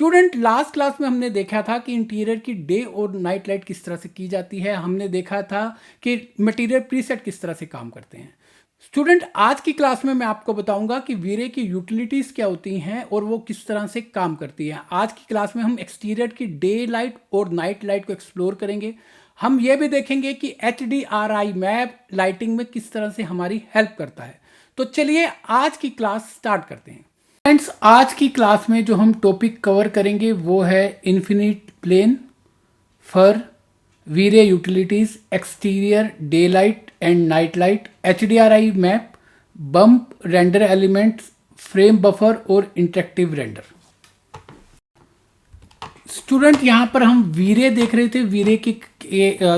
Student, last class में हमने देखा था कि इंटीरियर की डे और नाइट लाइट किस तरह से की जाती है। हमने देखा था कि मटेरियल प्रीसेट किस तरह से काम करते हैं। स्टूडेंट, आज की क्लास में मैं आपको बताऊंगा कि वीरे की यूटिलिटीज़ क्या होती हैं और वो किस तरह से काम करती हैं। आज की क्लास में हम एक्सटीरियर की डे लाइट और नाइट लाइट को एक्सप्लोर करेंगे। हम ये भी देखेंगे कि HDRI मैप लाइटिंग में किस तरह से हमारी हेल्प करता है। तो चलिए आज की क्लास स्टार्ट करते हैं। फ्रेंड्स, आज की क्लास में जो हम टॉपिक कवर करेंगे वो है infinite plane for VRay utilities, exterior day light and night light, HDRI map, bump render elements, frame buffer और इंटरेक्टिव रेंडर। स्टूडेंट, यहाँ पर हम वीरे देख रहे थे। वीरे के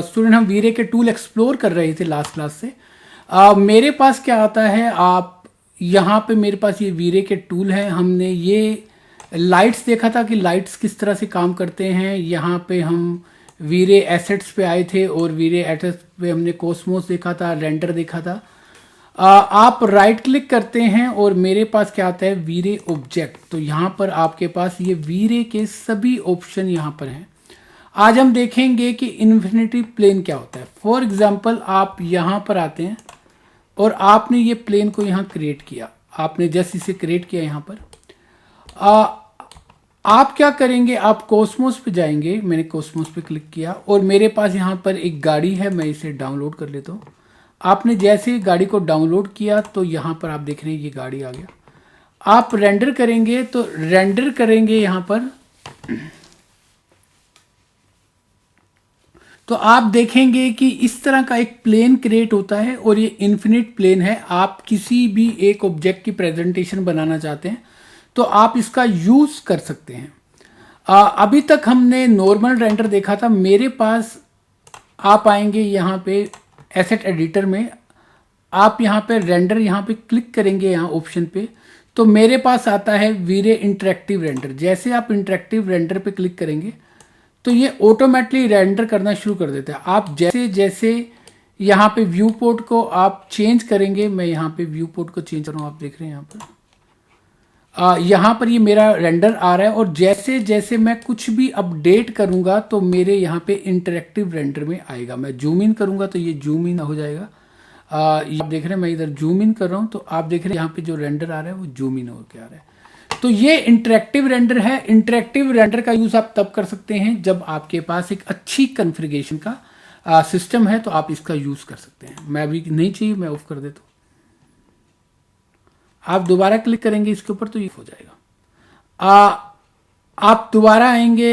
स्टूडेंट हम वीरे के टूल एक्सप्लोर कर रहे थे लास्ट क्लास से। मेरे पास क्या आता है, आप यहाँ पे मेरे पास ये वीरे के टूल हैं। हमने ये लाइट्स देखा था कि लाइट्स किस तरह से काम करते हैं। यहाँ पे हम वीरे एसेट्स पे आए थे और वीरे एसेट्स पे हमने कोस्मोस देखा था, रेंडर देखा था। आप राइट क्लिक करते हैं और मेरे पास क्या आता है, वीरे ऑब्जेक्ट। तो यहाँ पर आपके पास ये वीरे के सभी ऑप्शन यहाँ पर हैं। आज हम देखेंगे कि इन्फिनिटी प्लेन क्या होता है। फॉर एग्जाम्पल, आप यहाँ पर आते हैं और आपने ये प्लेन को यहाँ क्रिएट किया। आपने जस्ट इसे क्रिएट किया यहाँ पर। आप क्या करेंगे, आप कोस्मोस पे जाएंगे। मैंने कोस्मोस पे क्लिक किया और मेरे पास यहाँ पर एक गाड़ी है, मैं इसे डाउनलोड कर लेता हूँ। आपने जैसे गाड़ी को डाउनलोड किया तो यहाँ पर आप देख रहे हैं ये गाड़ी आ गया। आप रेंडर करेंगे तो रेंडर करेंगे यहाँ पर, तो आप देखेंगे कि इस तरह का एक प्लेन क्रिएट होता है और ये इन्फिनिट प्लेन है। आप किसी भी एक ऑब्जेक्ट की प्रेजेंटेशन बनाना चाहते हैं तो आप इसका यूज कर सकते हैं। अभी तक हमने नॉर्मल रेंडर देखा था। मेरे पास आप आएंगे यहाँ पे एसेट एडिटर में, आप यहाँ पे रेंडर यहाँ पे क्लिक करेंगे यहाँ ऑप्शन पे, तो मेरे पास आता है वीरे इंटरेक्टिव रेंडर। जैसे आप इंटरेक्टिव रेंडर पे क्लिक करेंगे तो ये ऑटोमेटिकली रेंडर करना शुरू कर देता है। आप जैसे जैसे यहाँ पे व्यू पोर्ट को आप चेंज करेंगे, मैं यहाँ पे व्यू पोर्ट को चेंज कर रहा हूँ, आप देख रहे हैं यहाँ पर यहाँ पर ये मेरा रेंडर आ रहा है। और जैसे जैसे मैं कुछ भी अपडेट करूँगा तो मेरे यहाँ पे इंटरेक्टिव रेंडर में आएगा। मैं जूम इन करूँगा तो ये जूम इन हो जाएगा। ये आप देख रहे हैं, मैं इधर जूम इन कर रहा हूँ तो आप देख रहे हैं यहाँ पे जो रेंडर आ रहा है वो जूम इन होकर आ रहा है। तो ये इंटरेक्टिव रेंडर है। इंटरेक्टिव रेंडर का यूज आप तब कर सकते हैं जब आपके पास एक अच्छी कॉन्फ़िगरेशन का सिस्टम है, तो आप इसका यूज कर सकते हैं। मैं अभी नहीं चाहिए, मैं ऑफ कर देता हूँ। आप दोबारा क्लिक करेंगे इसके ऊपर तो ये हो जाएगा। आप दोबारा आएंगे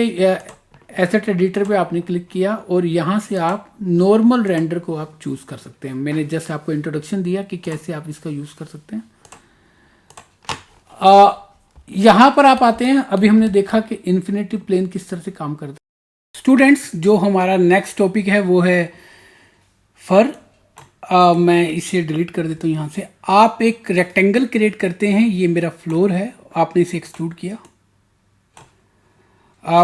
एसेट एडिटर पे, आपने क्लिक किया और यहाँ से आप नॉर्मल रेंडर को आप चूज कर सकते हैं। मैंने जस्ट आपको इंट्रोडक्शन दिया कि कैसे आप इसका यूज कर सकते हैं। यहाँ पर आप आते हैं। अभी हमने देखा कि इन्फिनिटी प्लेन किस तरह से काम करता है। स्टूडेंट्स, जो हमारा नेक्स्ट टॉपिक है वो है फर। मैं इसे डिलीट कर देता हूँ यहाँ से। आप एक रेक्टेंगल क्रिएट करते हैं, ये मेरा फ्लोर है, आपने इसे एक्सट्रूड किया।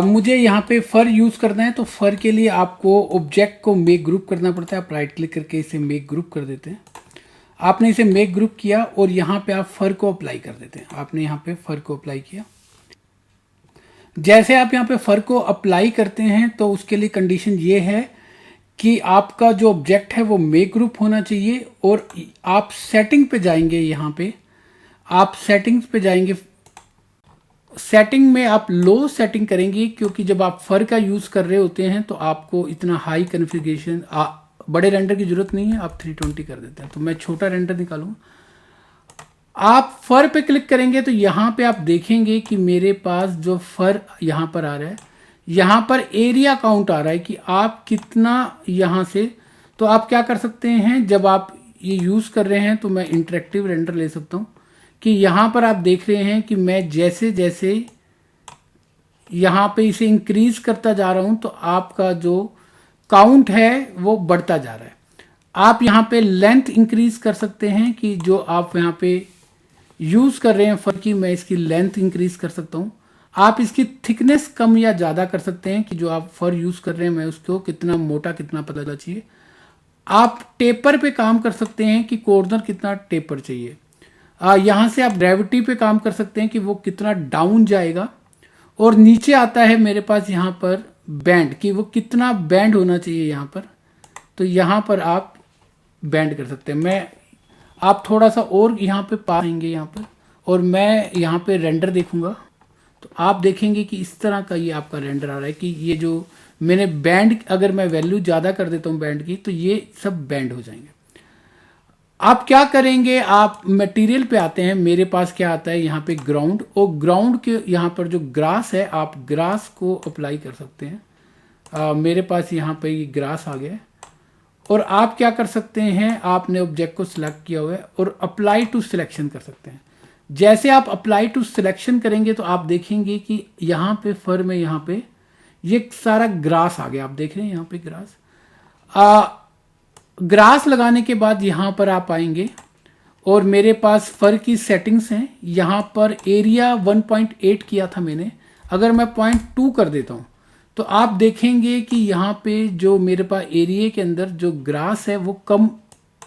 मुझे यहाँ पे फर यूज करना है, तो फर के लिए आपको ऑब्जेक्ट को मेक ग्रुप करना पड़ता है। आप राइट क्लिक करके इसे मेक ग्रुप कर देते हैं। आपने इसे मेक ग्रुप किया और यहाँ पे आप फर को अप्लाई कर देते हैं। आपने यहाँ पे फर को अप्लाई किया। जैसे आप यहाँ पे फर को अप्लाई करते हैं तो उसके लिए कंडीशन ये है कि आपका जो ऑब्जेक्ट है वो मेक ग्रुप होना चाहिए। और आप सेटिंग पे जाएंगे, यहाँ पे आप सेटिंग्स पे जाएंगे। सेटिंग में आप लो सेटिंग करेंगे, क्योंकि जब आप फर का यूज कर रहे होते हैं तो आपको इतना हाई कॉन्फ़िगरेशन, बड़े रेंडर की जरूरत नहीं है। आप 320 कर देते हैं, तो मैं छोटा रेंडर निकालूंगा। आप फर पे क्लिक करेंगे तो यहाँ पे आप देखेंगे कि मेरे पास जो फर यहाँ पर आ रहा है, यहाँ पर एरिया काउंट आ रहा है कि आप कितना यहाँ से। तो आप क्या कर सकते हैं, जब आप ये यूज कर रहे हैं तो मैं इंटरेक्टिव रेंडर ले सकता हूँ कि यहाँ पर आप देख रहे हैं कि मैं जैसे जैसे यहाँ पे इसे इंक्रीज करता जा रहा हूँ तो आपका जो काउंट है वो बढ़ता जा रहा है। आप यहाँ पे लेंथ इंक्रीज कर सकते हैं कि जो आप यहाँ पे यूज कर रहे हैं फर की, मैं इसकी लेंथ इंक्रीज कर सकता हूँ। आप इसकी थिकनेस कम या ज़्यादा कर सकते हैं कि जो आप फर यूज कर रहे हैं मैं उसको कितना मोटा कितना पतला चाहिए। आप टेपर पे काम कर सकते हैं कि कॉर्नर कितना टेपर चाहिए। यहाँ से आप ग्रेविटी पे काम कर सकते हैं कि वो कितना डाउन जाएगा और नीचे आता है मेरे पास यहाँ पर बैंड कि वो कितना बैंड होना चाहिए यहाँ पर। तो यहाँ पर आप बैंड कर सकते हैं। आप थोड़ा सा और यहाँ पे पाएंगे यहाँ पर, और मैं यहाँ पे रेंडर देखूंगा तो आप देखेंगे कि इस तरह का ये आपका रेंडर आ रहा है कि ये जो मैंने बैंड, अगर मैं वैल्यू ज़्यादा कर देता हूँ बैंड की तो ये सब बैंड हो जाएंगे। आप क्या करेंगे, आप मटेरियल पे आते हैं। मेरे पास क्या आता है यहाँ पे ग्राउंड, और ग्राउंड के यहाँ पर जो ग्रास है आप ग्रास को अप्लाई कर सकते हैं। मेरे पास यहाँ पे ये ग्रास आ गया है। और आप क्या कर सकते हैं, आपने ऑब्जेक्ट को सिलेक्ट किया हुआ है और अप्लाई टू सिलेक्शन कर सकते हैं। जैसे आप अप्लाई टू सिलेक्शन करेंगे तो आप देखेंगे कि यहाँ पे फर में यहाँ पे ये सारा ग्रास आ गया। आप देख रहे हैं यहाँ पे ग्रास लगाने के बाद यहाँ पर आप आएंगे और मेरे पास फर की सेटिंग्स हैं। यहाँ पर एरिया 1.8 किया था मैंने, अगर मैं 0.2 कर देता हूँ तो आप देखेंगे कि यहाँ पे जो मेरे पास एरिया के अंदर जो ग्रास है वो कम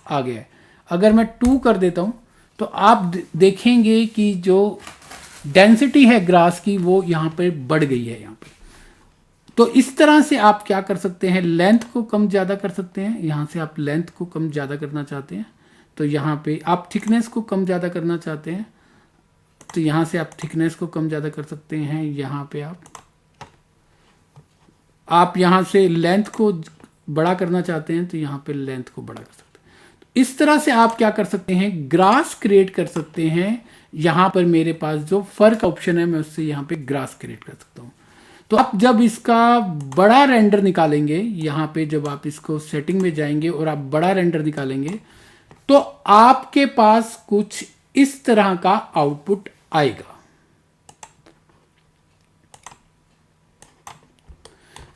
आ गया है। अगर मैं 2 कर देता हूँ तो आप देखेंगे कि जो डेंसिटी है ग्रास की वो यहाँ पे बढ़ गई है यहाँ पे। तो इस तरह से आप क्या कर सकते हैं, लेंथ को कम ज़्यादा कर सकते हैं। यहाँ से आप लेंथ को कम ज़्यादा करना चाहते हैं तो यहाँ पे आप थिकनेस को कम ज़्यादा करना चाहते हैं तो यहाँ से आप थिकनेस को कम ज़्यादा कर सकते हैं। यहाँ पे आप यहाँ से लेंथ को बड़ा करना चाहते हैं तो यहाँ पे लेंथ को बड़ा कर सकते हैं। तो इस तरह से आप क्या कर सकते हैं, ग्रास क्रिएट कर सकते हैं। यहाँ पर मेरे पास जो फर का ऑप्शन है मैं उससे यहाँ पे ग्रास क्रिएट कर सकता हूँ। तो आप जब इसका बड़ा रेंडर निकालेंगे, यहाँ पे जब आप इसको सेटिंग में जाएंगे और आप बड़ा रेंडर निकालेंगे तो आपके पास कुछ इस तरह का आउटपुट आएगा।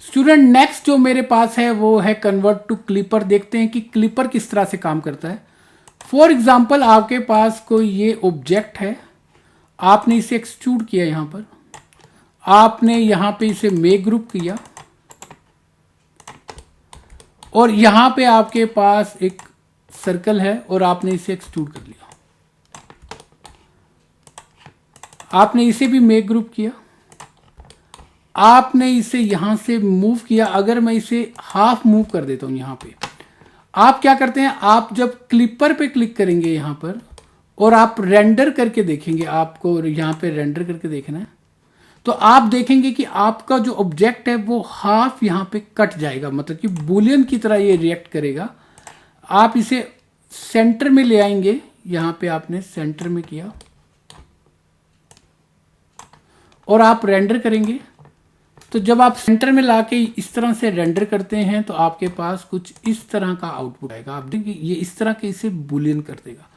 स्टूडेंट, नेक्स्ट जो मेरे पास है वो है कन्वर्ट टू क्लिपर। देखते हैं कि क्लिपर किस तरह से काम करता है। फॉर एग्जाम्पल आपके पास कोई ये ऑब्जेक्ट है, आपने इसे एक्सट्रूड किया, यहाँ पर आपने यहाँ पे इसे मेक ग्रुप किया और यहाँ पे आपके पास एक सर्कल है और आपने इसे एक्सट्रूड कर लिया। आपने इसे भी मेक ग्रुप किया, आपने इसे यहां से मूव किया। अगर मैं इसे हाफ मूव कर देता हूं यहाँ पे, आप क्या करते हैं, आप जब क्लिपर पे क्लिक करेंगे यहाँ पर और आप रेंडर करके देखेंगे, आपको यहाँ पे रेंडर करके देखना है तो आप देखेंगे कि आपका जो ऑब्जेक्ट है वो हाफ यहाँ पे कट जाएगा, मतलब कि बुलियन की तरह ये रिएक्ट करेगा। आप इसे सेंटर में ले आएंगे, यहाँ पे आपने सेंटर में किया और आप रेंडर करेंगे। तो जब आप सेंटर में लाके इस तरह से रेंडर करते हैं तो आपके पास कुछ इस तरह का आउटपुट आएगा। आप देखिए ये इस तरह के इसे बुलियन कर देगा।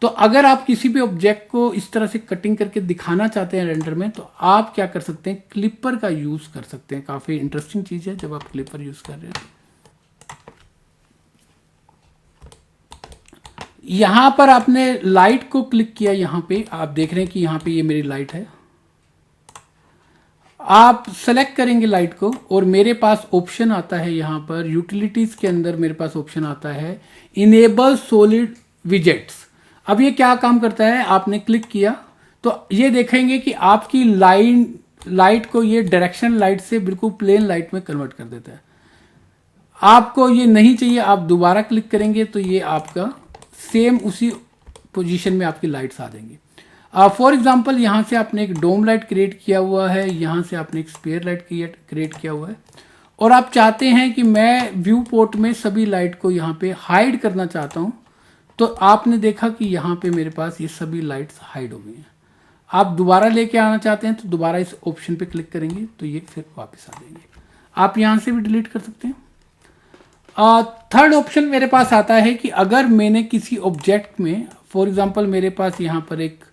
तो अगर आप किसी भी ऑब्जेक्ट को इस तरह से कटिंग करके दिखाना चाहते हैं रेंडर में तो आप क्या कर सकते हैं, क्लिपर का यूज कर सकते हैं। काफी इंटरेस्टिंग चीज है जब आप क्लिपर यूज कर रहे हैं। यहां पर आपने लाइट को क्लिक किया, यहां पे आप देख रहे हैं कि यहां पे ये मेरी लाइट है। आप सेलेक्ट करेंगे लाइट को और मेरे पास ऑप्शन आता है यहाँ पर यूटिलिटीज के अंदर मेरे पास ऑप्शन आता है इनेबल सॉलिड विजेट्स। अब ये क्या काम करता है, आपने क्लिक किया तो ये देखेंगे कि आपकी लाइट को ये डायरेक्शन लाइट से बिल्कुल प्लेन लाइट में कन्वर्ट कर देता है। आपको ये नहीं चाहिए, आप दोबारा क्लिक करेंगे तो ये आपका सेम उसी पोजीशन में आपकी लाइट्स आ जाएंगी। फॉर एग्जाम्पल यहाँ से आपने एक डोम लाइट क्रिएट किया हुआ है, यहाँ से आपने एक स्पेयर लाइट क्रिएट किया हुआ है और आप चाहते हैं कि मैं व्यू पोर्ट में सभी लाइट को यहाँ पे हाइड करना चाहता हूँ। तो आपने देखा कि यहाँ पे मेरे पास ये सभी लाइट्स हाइड हो गई हैं। आप दोबारा लेके आना चाहते हैं तो दोबारा इस ऑप्शन पे क्लिक करेंगे तो ये फिर वापस आ जाएंगे। आप यहाँ से भी डिलीट कर सकते हैं। थर्ड ऑप्शन मेरे पास आता है कि अगर मैंने किसी ऑब्जेक्ट में, फॉर एग्जाम्पल मेरे पास यहाँ पर एक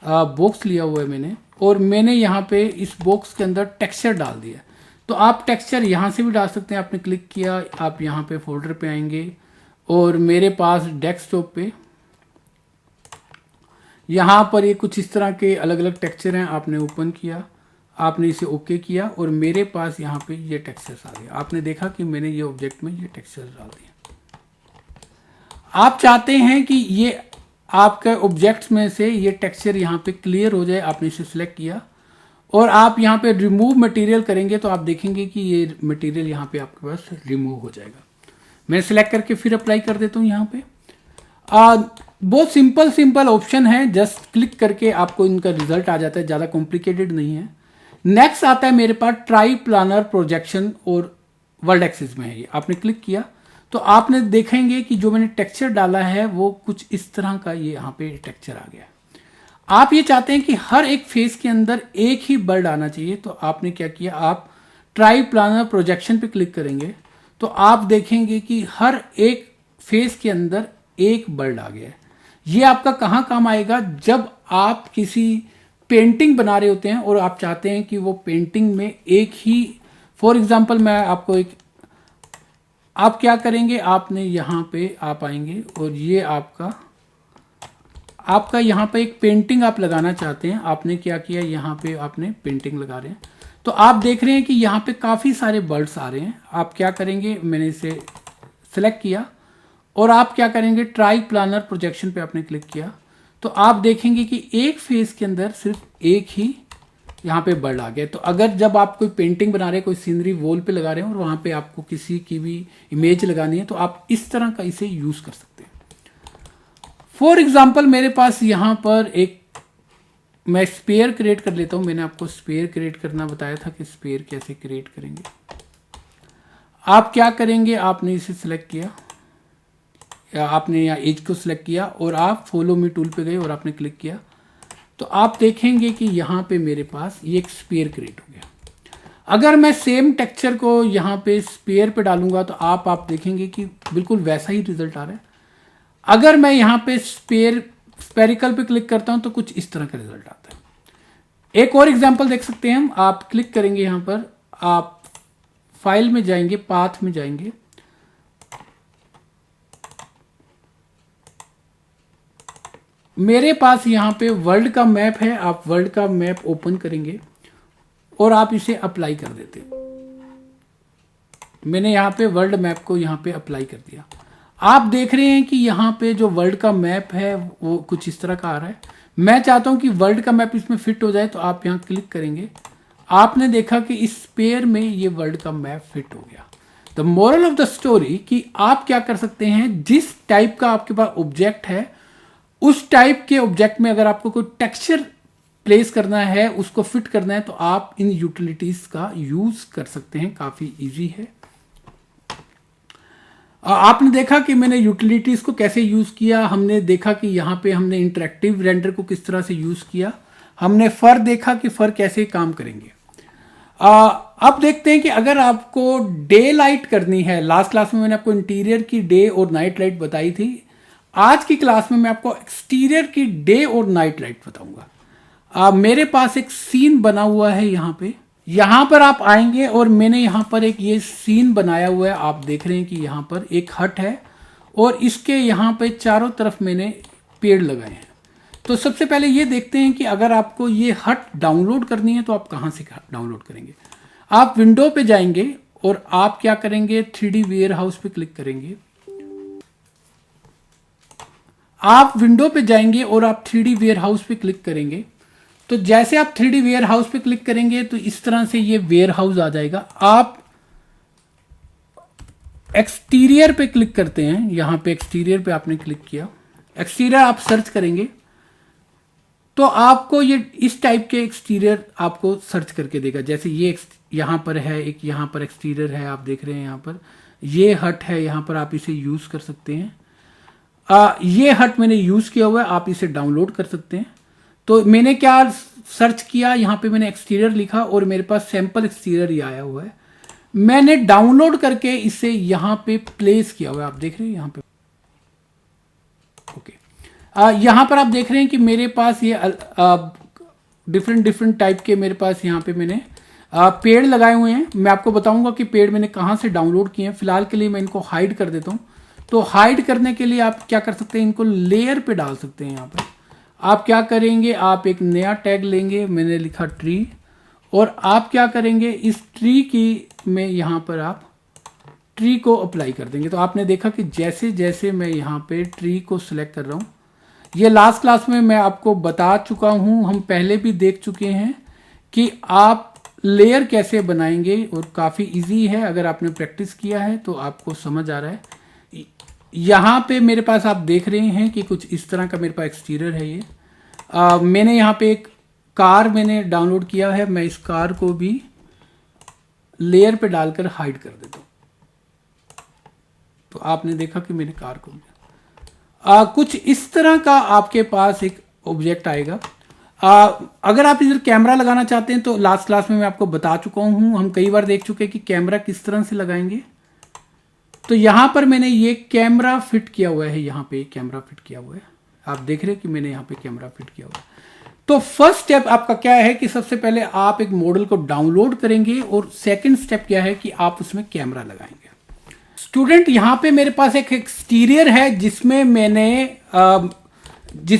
बॉक्स लिया हुआ है मैंने और मैंने यहाँ पे इस बॉक्स के अंदर टेक्सचर डाल दिया, तो आप टेक्सचर यहाँ से भी डाल सकते हैं। आपने क्लिक किया, आप यहाँ पे फोल्डर पे आएंगे और मेरे पास डेस्कटॉप पे यहाँ पर ये कुछ इस तरह के अलग अलग टेक्सचर हैं। आपने ओपन किया, आपने इसे ओके किया और मेरे पास यहाँ पे ये टेक्सचर्स आ गए। आपने देखा कि मैंने ये ऑब्जेक्ट में ये टेक्सचर डाल दिया। आप चाहते हैं कि ये आपके ऑब्जेक्ट्स में से ये टेक्सचर यहाँ पे क्लियर हो जाए, आपने इसे सिलेक्ट किया और आप यहाँ पे रिमूव मटेरियल करेंगे तो आप देखेंगे कि ये मटेरियल यहाँ पे आपके पास रिमूव हो जाएगा। मैं सिलेक्ट करके फिर अप्लाई कर देता हूँ यहाँ पे। बहुत सिंपल ऑप्शन है, जस्ट क्लिक करके आपको इनका रिजल्ट आ जाता है, ज़्यादा कॉम्प्लिकेटेड नहीं है। नेक्स्ट आता है मेरे पास ट्राई प्लानर प्रोजेक्शन और वर्ल्ड एक्सिस में है। ये आपने क्लिक किया तो आपने देखेंगे कि जो मैंने टेक्सचर डाला है वो कुछ इस तरह का ये यहाँ पे टेक्सचर आ गया। आप ये चाहते हैं कि हर एक फेस के अंदर एक ही बर्ड आना चाहिए, तो आपने क्या किया, आप ट्राई प्लानर प्रोजेक्शन पे क्लिक करेंगे तो आप देखेंगे कि हर एक फेस के अंदर एक बर्ड आ गया है। ये आपका कहाँ काम आएगा, जब आप किसी पेंटिंग बना रहे होते हैं और आप चाहते हैं कि वो पेंटिंग में एक ही, फॉर एग्जांपल मैं आपको एक, आप क्या करेंगे, आपने यहाँ पे आप आएंगे और ये आपका यहाँ पे एक पेंटिंग आप लगाना चाहते हैं। आपने क्या किया, यहाँ पे आपने पेंटिंग लगा रहे हैं तो आप देख रहे हैं कि यहाँ पे काफ़ी सारे बर्ड्स आ रहे हैं। आप क्या करेंगे, मैंने इसे सिलेक्ट किया और आप क्या करेंगे, ट्राई प्लानर प्रोजेक्शन पे आपने क्लिक किया तो आप देखेंगे कि एक फेस के अंदर सिर्फ एक ही यहाँ पे बर्ड आ गया। तो अगर जब आप कोई पेंटिंग बना रहे हैं, कोई सीनरी वॉल पे लगा रहे हैं और वहाँ पे आपको किसी की भी इमेज लगानी है तो आप इस तरह का इसे यूज़ कर सकते हैं। फॉर एग्जाम्पल मेरे पास यहाँ पर एक, मैं स्पेयर क्रिएट कर लेता हूँ। मैंने आपको स्पेयर क्रिएट करना बताया था कि स्पेयर कैसे क्रिएट करेंगे। आप क्या करेंगे, आपने इसे सिलेक्ट किया या आपने यहाँ एज को सिलेक्ट किया और आप फॉलो मी टूल पे गए और आपने क्लिक किया तो आप देखेंगे कि यहाँ पे मेरे पास ये एक स्पेयर क्रिएट हो गया। अगर मैं सेम टेक्सचर को यहाँ पे स्पेयर पे डालूंगा तो आप देखेंगे कि बिल्कुल वैसा ही रिजल्ट आ रहा है। अगर मैं यहाँ पे स्पेरिकल पे क्लिक करता हूँ तो कुछ इस तरह का रिजल्ट आता है। एक और एग्जांपल देख सकते हैं हम। आप क्लिक करेंगे यहाँ पर, आप फाइल में जाएंगे, पाथ में जाएंगे, मेरे पास यहाँ पे वर्ल्ड का मैप है। आप वर्ल्ड का मैप ओपन करेंगे और आप इसे अप्लाई कर देते हैं। मैंने यहाँ पे वर्ल्ड मैप को यहाँ पे अप्लाई कर दिया। आप देख रहे हैं कि यहाँ पे जो वर्ल्ड का मैप है वो कुछ इस तरह का आ रहा है। मैं चाहता हूँ कि वर्ल्ड का मैप इसमें फिट हो जाए तो आप यहाँ क्लिक करेंगे। आपने देखा कि इस पेयर में ये वर्ल्ड का मैप फिट हो गया। The moral of the story कि आप क्या कर सकते हैं, जिस टाइप का आपके पास ऑब्जेक्ट है उस टाइप के ऑब्जेक्ट में अगर आपको कोई टेक्सचर प्लेस करना है, उसको फिट करना है तो आप इन यूटिलिटीज का यूज कर सकते हैं। काफी इजी है। आपने देखा कि मैंने यूटिलिटीज को कैसे यूज किया। हमने देखा कि यहाँ पे हमने इंटरेक्टिव रेंडर को किस तरह से यूज किया। हमने फर देखा कि फर कैसे काम करेंगे। अब देखते हैं कि अगर आपको डे लाइट करनी है, लास्ट क्लास में मैंने आपको इंटीरियर की डे और नाइट लाइट बताई थी। आज की क्लास में मैं आपको एक्सटीरियर की डे और नाइट लाइट बताऊंगा। मेरे पास एक सीन बना हुआ है यहाँ पे। यहाँ पर आप आएंगे और मैंने यहाँ पर एक ये सीन बनाया हुआ है। आप देख रहे हैं कि यहाँ पर एक हट है और इसके यहाँ पे चारों तरफ मैंने पेड़ लगाए हैं। तो सबसे पहले ये देखते हैं कि अगर आपको ये हट डाउनलोड करनी है तो आप कहाँ से डाउनलोड करेंगे। आप विंडो पे जाएंगे और आप क्या करेंगे, 3D वेयर हाउस पे क्लिक करेंगे। आप विंडो पे जाएंगे और आप 3D वेयर हाउस पे क्लिक करेंगे तो जैसे आप 3D वेयर हाउस पे क्लिक करेंगे तो इस तरह से ये वेयर हाउस आ जाएगा। आप एक्सटीरियर पे क्लिक करते हैं, यहां पे एक्सटीरियर पे आपने क्लिक किया, एक्सटीरियर आप सर्च करेंगे तो आपको ये इस टाइप के एक्सटीरियर आपको सर्च करके देगा। जैसे ये यहां पर है, एक यहां पर एक्सटीरियर है, आप देख रहे हैं यहां पर ये हट है, यहां पर आप इसे यूज कर सकते हैं। ये हट मैंने यूज किया हुआ है, आप इसे डाउनलोड कर सकते हैं। तो मैंने क्या सर्च किया, यहाँ पे मैंने एक्सटीरियर लिखा और मेरे पास सैंपल एक्सटीरियर ही आया हुआ है। मैंने डाउनलोड करके इसे यहाँ पे प्लेस किया हुआ है। आप देख रहे हैं यहाँ पे, ओके। यहाँ पर आप देख रहे हैं कि मेरे पास ये डिफरेंट टाइप के मेरे पास यहाँ पे मैंने पेड़ लगाए हुए हैं। मैं आपको बताऊंगा कि पेड़ मैंने कहाँ से डाउनलोड किए हैं। फिलहाल के लिए मैं इनको हाइड कर देता हूँ। तो हाइड करने के लिए आप क्या कर सकते हैं, इनको लेयर पे डाल सकते हैं। यहाँ पे आप क्या करेंगे, आप एक नया टैग लेंगे, मैंने लिखा ट्री, और आप क्या करेंगे, इस ट्री की में यहाँ पर आप ट्री को अप्लाई कर देंगे। तो आपने देखा कि जैसे जैसे मैं यहाँ पे ट्री को सिलेक्ट कर रहा हूँ, ये लास्ट क्लास में मैं आपको बता चुका हूँ, हम पहले भी देख चुके हैं कि आप लेयर कैसे बनाएंगे, और काफ़ी इजी है। अगर आपने प्रैक्टिस किया है तो आपको समझ आ रहा है। यहाँ पे मेरे पास आप देख रहे हैं कि कुछ इस तरह का मेरे पास एक्सटीरियर है। ये मैंने यहाँ पे एक कार मैंने डाउनलोड किया है। मैं इस कार को भी लेयर पे डालकर हाइड कर देता हूँ। तो आपने देखा कि मैंने कार को कुछ इस तरह का आपके पास एक ऑब्जेक्ट आएगा। अगर आप इधर कैमरा लगाना चाहते हैं तो लास्ट क्लास में मैं आपको बता चुका हूं, हम कई बार देख चुके हैं कि कैमरा किस तरह से लगाएंगे। तो यहां पर मैंने ये कैमरा फिट किया हुआ है, यहां पे कैमरा फिट किया हुआ है। आप देख रहे हैं कि मैंने यहां पे कैमरा फिट किया हुआ है। तो फर्स्ट स्टेप आपका क्या है कि सबसे पहले आप एक मॉडल को डाउनलोड करेंगे, और सेकंड स्टेप क्या है कि आप उसमें कैमरा लगाएंगे। स्टूडेंट, यहां पे मेरे पास एक एक्सटीरियर है जिसमें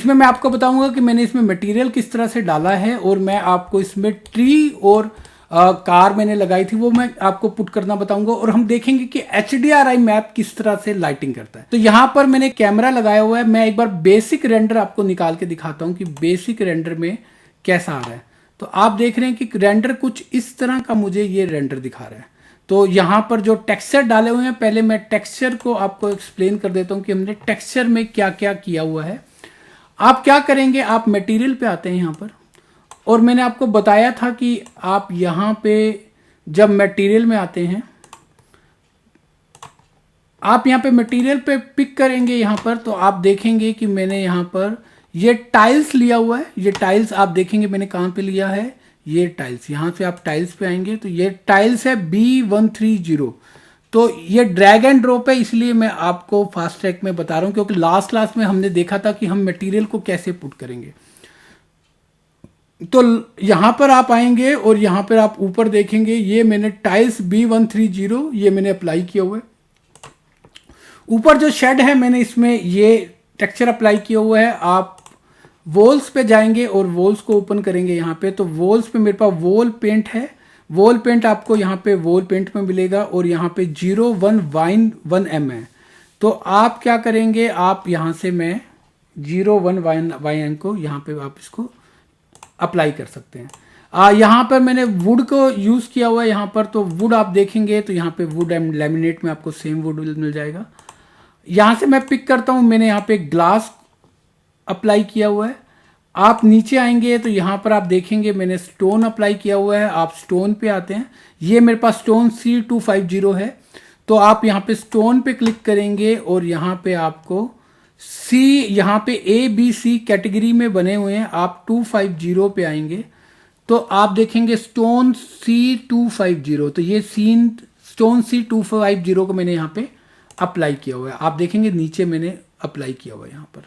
मैं आपको बताऊंगा कि मैंने इसमें मटेरियल किस तरह से डाला है, और मैं आपको इसमें ट्री और कार मैंने लगाई थी वो मैं आपको पुट करना बताऊंगा, और हम देखेंगे कि HDRI मैप किस तरह से लाइटिंग करता है। तो यहां पर मैंने कैमरा लगाया हुआ है। मैं एक बार बेसिक रेंडर आपको निकाल के दिखाता हूं कि बेसिक रेंडर में कैसा आ रहा है। तो आप देख रहे हैं कि रेंडर कुछ इस तरह का मुझे ये रेंडर दिखा रहा है। तो यहां पर जो टेक्सचर डाले हुए हैं, पहले मैं टेक्सचर को आपको एक्सप्लेन कर देता हूं कि हमने टेक्सचर में क्या क्या किया हुआ है। आप क्या करेंगे, आप मटेरियल पे आते हैं यहां पर, और मैंने आपको बताया था कि आप यहां पे जब मटेरियल में आते हैं, आप यहां पे मटेरियल पे पिक करेंगे यहां पर, तो आप देखेंगे कि मैंने यहां पर ये टाइल्स लिया हुआ है। ये टाइल्स आप देखेंगे मैंने कहां पे लिया है, ये टाइल्स, यहां से आप टाइल्स पे आएंगे तो ये टाइल्स है B130। तो ये ड्रैग एंड ड्रॉप है, इसलिए मैं आपको फास्ट ट्रैक में बता रहा हूं, क्योंकि लास्ट क्लास में हमने देखा था कि हम मटेरियल को कैसे पुट करेंगे। तो यहां पर आप आएंगे और यहां पर आप ऊपर देखेंगे, ये मैंने टाइल्स B130 ये मैंने अप्लाई किया हुआ है। ऊपर जो शेड है मैंने इसमें ये टेक्सचर अप्लाई किया हुआ है। आप वॉल्स पे जाएंगे और वॉल्स को ओपन करेंगे यहाँ पे, तो वॉल्स पे मेरे पास वॉल पेंट है। वॉल पेंट आपको यहाँ पे वॉल पेंट में मिलेगा, और यहाँ पे 01Y1M है। तो आप क्या करेंगे, आप यहाँ से मैं 01Y1 को यहाँ पे आप इसको अप्लाई कर सकते हैं। यहाँ पर मैंने वुड को यूज़ किया हुआ है यहाँ पर। तो वुड आप देखेंगे तो यहाँ पे वुड एंड लेमिनेट में आपको सेम वुड मिल जाएगा। यहाँ से मैं पिक करता हूँ, मैंने यहाँ पे ग्लास अप्लाई किया हुआ है। आप नीचे आएंगे तो यहाँ पर आप देखेंगे मैंने स्टोन अप्लाई किया हुआ है। आप स्टोन पे आते हैं, ये मेरे पास स्टोन C250 है। तो आप यहाँ पे स्टोन पे क्लिक करेंगे, और यहाँ पे आपको यहाँ पे ABC कैटेगरी में बने हुए हैं। आप 250 पे आएंगे तो आप देखेंगे स्टोन C250। तो ये स्टोन C250 को मैंने यहाँ पे अप्लाई किया हुआ है। आप देखेंगे नीचे मैंने अप्लाई किया हुआ है यहाँ पर।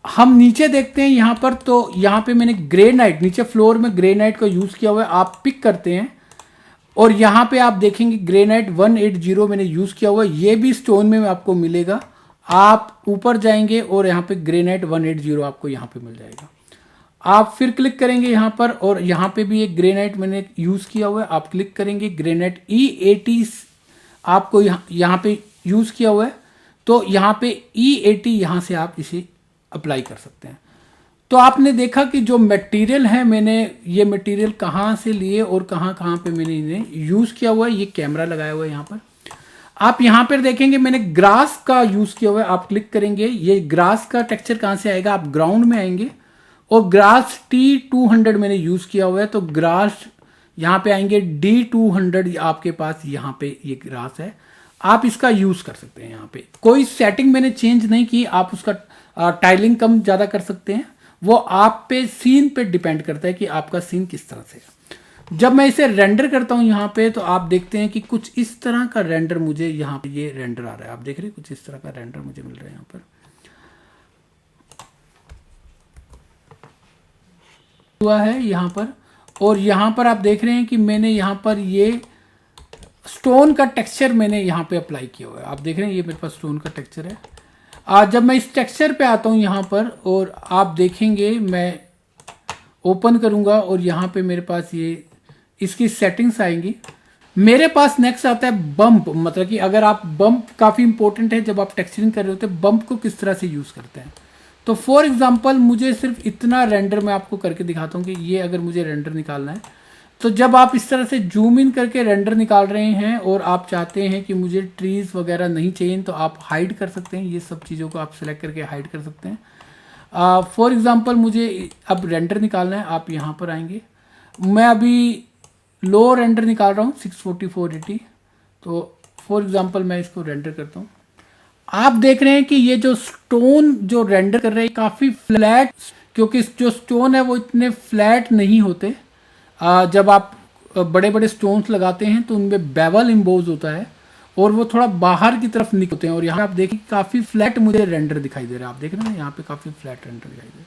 हम नीचे देखते हैं यहाँ पर, तो यहाँ पे मैंने ग्रेनाइट, नीचे फ्लोर में ग्रेनाइट का यूज़ किया हुआ है। आप पिक करते हैं और यहाँ पे आप देखेंगे ग्रेनाइट 180 मैंने यूज़ किया हुआ है। ये भी स्टोन में आपको मिलेगा। आप ऊपर जाएंगे और यहाँ पे ग्रेनाइट 180 आपको यहाँ पे मिल जाएगा। आप फिर क्लिक करेंगे यहाँ पर, और यहाँ पे भी एक ग्रेनाइट मैंने यूज़ किया हुआ है। आप क्लिक करेंगे, ग्रेनाइट E80 आपको यहाँ पे यूज़ किया हुआ है। तो यहाँ पे E80 यहाँ से आप इसे अप्लाई कर सकते हैं। तो आपने देखा कि जो मटेरियल है, मैंने ये मटेरियल कहाँ से लिए और कहाँ कहाँ पे मैंने इन्हें यूज़ किया हुआ है। ये कैमरा लगाया हुआ है यहाँ पर। आप यहाँ पर देखेंगे मैंने ग्रास का यूज़ किया हुआ है। आप क्लिक करेंगे, ये ग्रास का टेक्सचर कहाँ से आएगा, आप ग्राउंड में आएंगे और ग्रास T200 मैंने यूज़ किया हुआ है। तो ग्रास यहाँ पे आएंगे D200 आपके पास यहाँ पे ये ग्रास है, आप इसका यूज़ कर सकते हैं। यहाँ पे कोई सेटिंग मैंने चेंज नहीं की। आप उसका टाइलिंग कम ज़्यादा कर सकते हैं, वो आप पे सीन पे डिपेंड करता है कि आपका सीन किस तरह से है। जब मैं इसे रेंडर करता हूँ यहाँ पे, तो आप देखते हैं कि कुछ इस तरह का रेंडर मुझे यहाँ पे ये रेंडर आ रहा है। आप देख रहे हैं कुछ इस तरह का रेंडर मुझे मिल रहा है यहाँ पर हुआ है यहाँ पर। और यहाँ पर आप देख रहे हैं कि मैंने यहाँ पर ये स्टोन का टेक्सचर मैंने यहाँ पे अप्लाई किया हुआ है। आप देख रहे हैं ये मेरे पास स्टोन का टेक्सचर है। जब मैं इस टेक्सचर पे आता हूँ यहाँ पर, और आप देखेंगे मैं ओपन करूँगा और यहाँ पे मेरे पास ये इसकी सेटिंग्स आएंगी। मेरे पास नेक्स्ट आता है बम्प, मतलब कि अगर आप बम्प काफ़ी इंपॉर्टेंट है जब आप टेक्सचरिंग कर रहे होते हैं, बम्प को किस तरह से यूज़ करते हैं। तो फॉर एग्जांपल मुझे सिर्फ इतना रेंडर मैं आपको करके दिखाता हूँ कि ये अगर मुझे रेंडर निकालना है, तो जब आप इस तरह से जूम इन करके रेंडर निकाल रहे हैं और आप चाहते हैं कि मुझे ट्रीज वगैरह नहीं चाहिए, तो आप हाइड कर सकते हैं, ये सब चीज़ों को आप सिलेक्ट करके हाइड कर सकते हैं। फॉर एग्जांपल मुझे अब रेंडर निकालना है, आप यहाँ पर आएंगे, मैं अभी लो रेंडर निकाल रहा हूँ 640/480। तो फॉर एग्जांपल मैं इसको रेंडर करता हूँ। आप देख रहे हैं कि ये जो स्टोन जो रेंडर कर रहे हैं काफ़ी फ्लैट, क्योंकि जो स्टोन है वो इतने फ्लैट नहीं होते। जब आप बड़े बड़े स्टोन्स लगाते हैं तो उनमें बेवल इम्बोज होता है और वो थोड़ा बाहर की तरफ निकलते हैं। और यहाँ आप देखिए काफ़ी फ्लैट मुझे रेंडर दिखाई दे रहा है, आप देख रहे हैं यहाँ पे काफ़ी फ्लैट रेंडर दिखाई दे रहा है।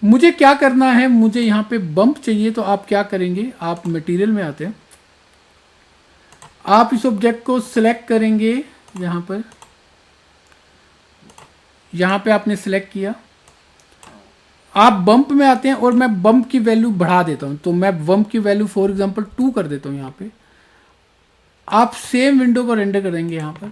मुझे क्या करना है, मुझे यहाँ पे बम्प चाहिए, तो आप क्या करेंगे, आप मटेरियल में आते हैं, आप इस ऑब्जेक्ट को सिलेक्ट करेंगे, यहाँ पे आपने सिलेक्ट किया, आप बम्प में आते हैं और मैं बम्प की वैल्यू बढ़ा देता हूं। तो मैं बम्प की वैल्यू फॉर एग्जांपल 2 कर देता हूं। यहाँ पे आप सेम विंडो को रेंडर करेंगे। यहाँ पर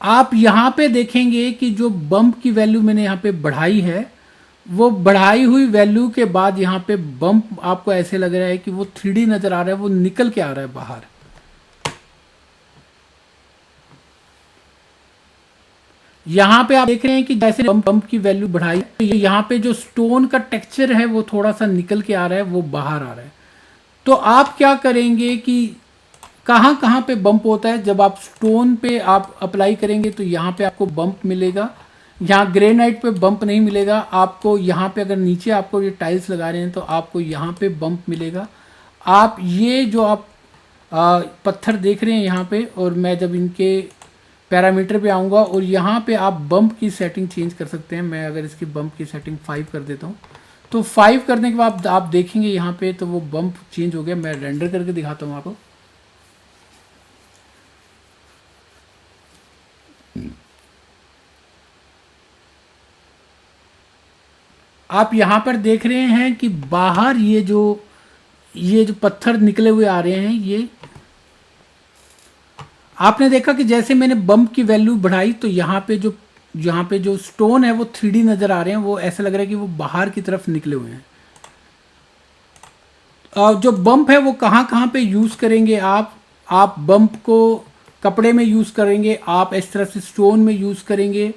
आप यहाँ पे देखेंगे कि जो बम्प की वैल्यू मैंने यहाँ पे बढ़ाई है, वो बढ़ाई हुई वैल्यू के बाद यहाँ पे बम्प आपको ऐसे लग रहा है कि वो 3D नजर आ रहा है, वो निकल के आ रहा है बाहर। यहाँ पे आप देख रहे हैं कि जैसे बम्प की वैल्यू बढ़ाई, तो यहाँ पे जो स्टोन का टेक्सचर है वो थोड़ा सा निकल के आ रहा है, वो बाहर आ रहा है। तो आप क्या करेंगे कि कहाँ कहाँ पे बम्प होता है, जब आप स्टोन पे आप अप्लाई करेंगे तो यहाँ पे आपको बम्प मिलेगा, यहाँ ग्रेनाइट पे बम्प नहीं मिलेगा आपको। यहाँ पे अगर नीचे आपको ये टाइल्स लगा रहे हैं तो आपको यहाँ पे बम्प मिलेगा। आप ये जो आप पत्थर देख रहे हैं यहाँ पे, और मैं जब इनके पैरामीटर पे आऊँगा और यहाँ पे आप बम्प की सेटिंग चेंज कर सकते हैं। मैं अगर इसकी बम्प की सेटिंग 5 कर देता हूँ, तो 5 करने के बाद आप देखेंगे यहाँ पे तो वो बम्प चेंज हो गया। मैं रेंडर करके दिखाता हूँ आपको। आप यहाँ पर देख रहे हैं कि बाहर ये जो पत्थर निकले हुए आ रहे हैं, ये आपने देखा कि जैसे मैंने बम्प की वैल्यू बढ़ाई तो यहाँ पे जो स्टोन है वो 3D नजर आ रहे हैं, वो ऐसा लग रहा है कि वो बाहर की तरफ निकले हुए हैं। जो बम्प है वो कहाँ कहाँ पे यूज करेंगे आप बम्प को कपड़े में यूज करेंगे, आप इस तरह से स्टोन में यूज करेंगे।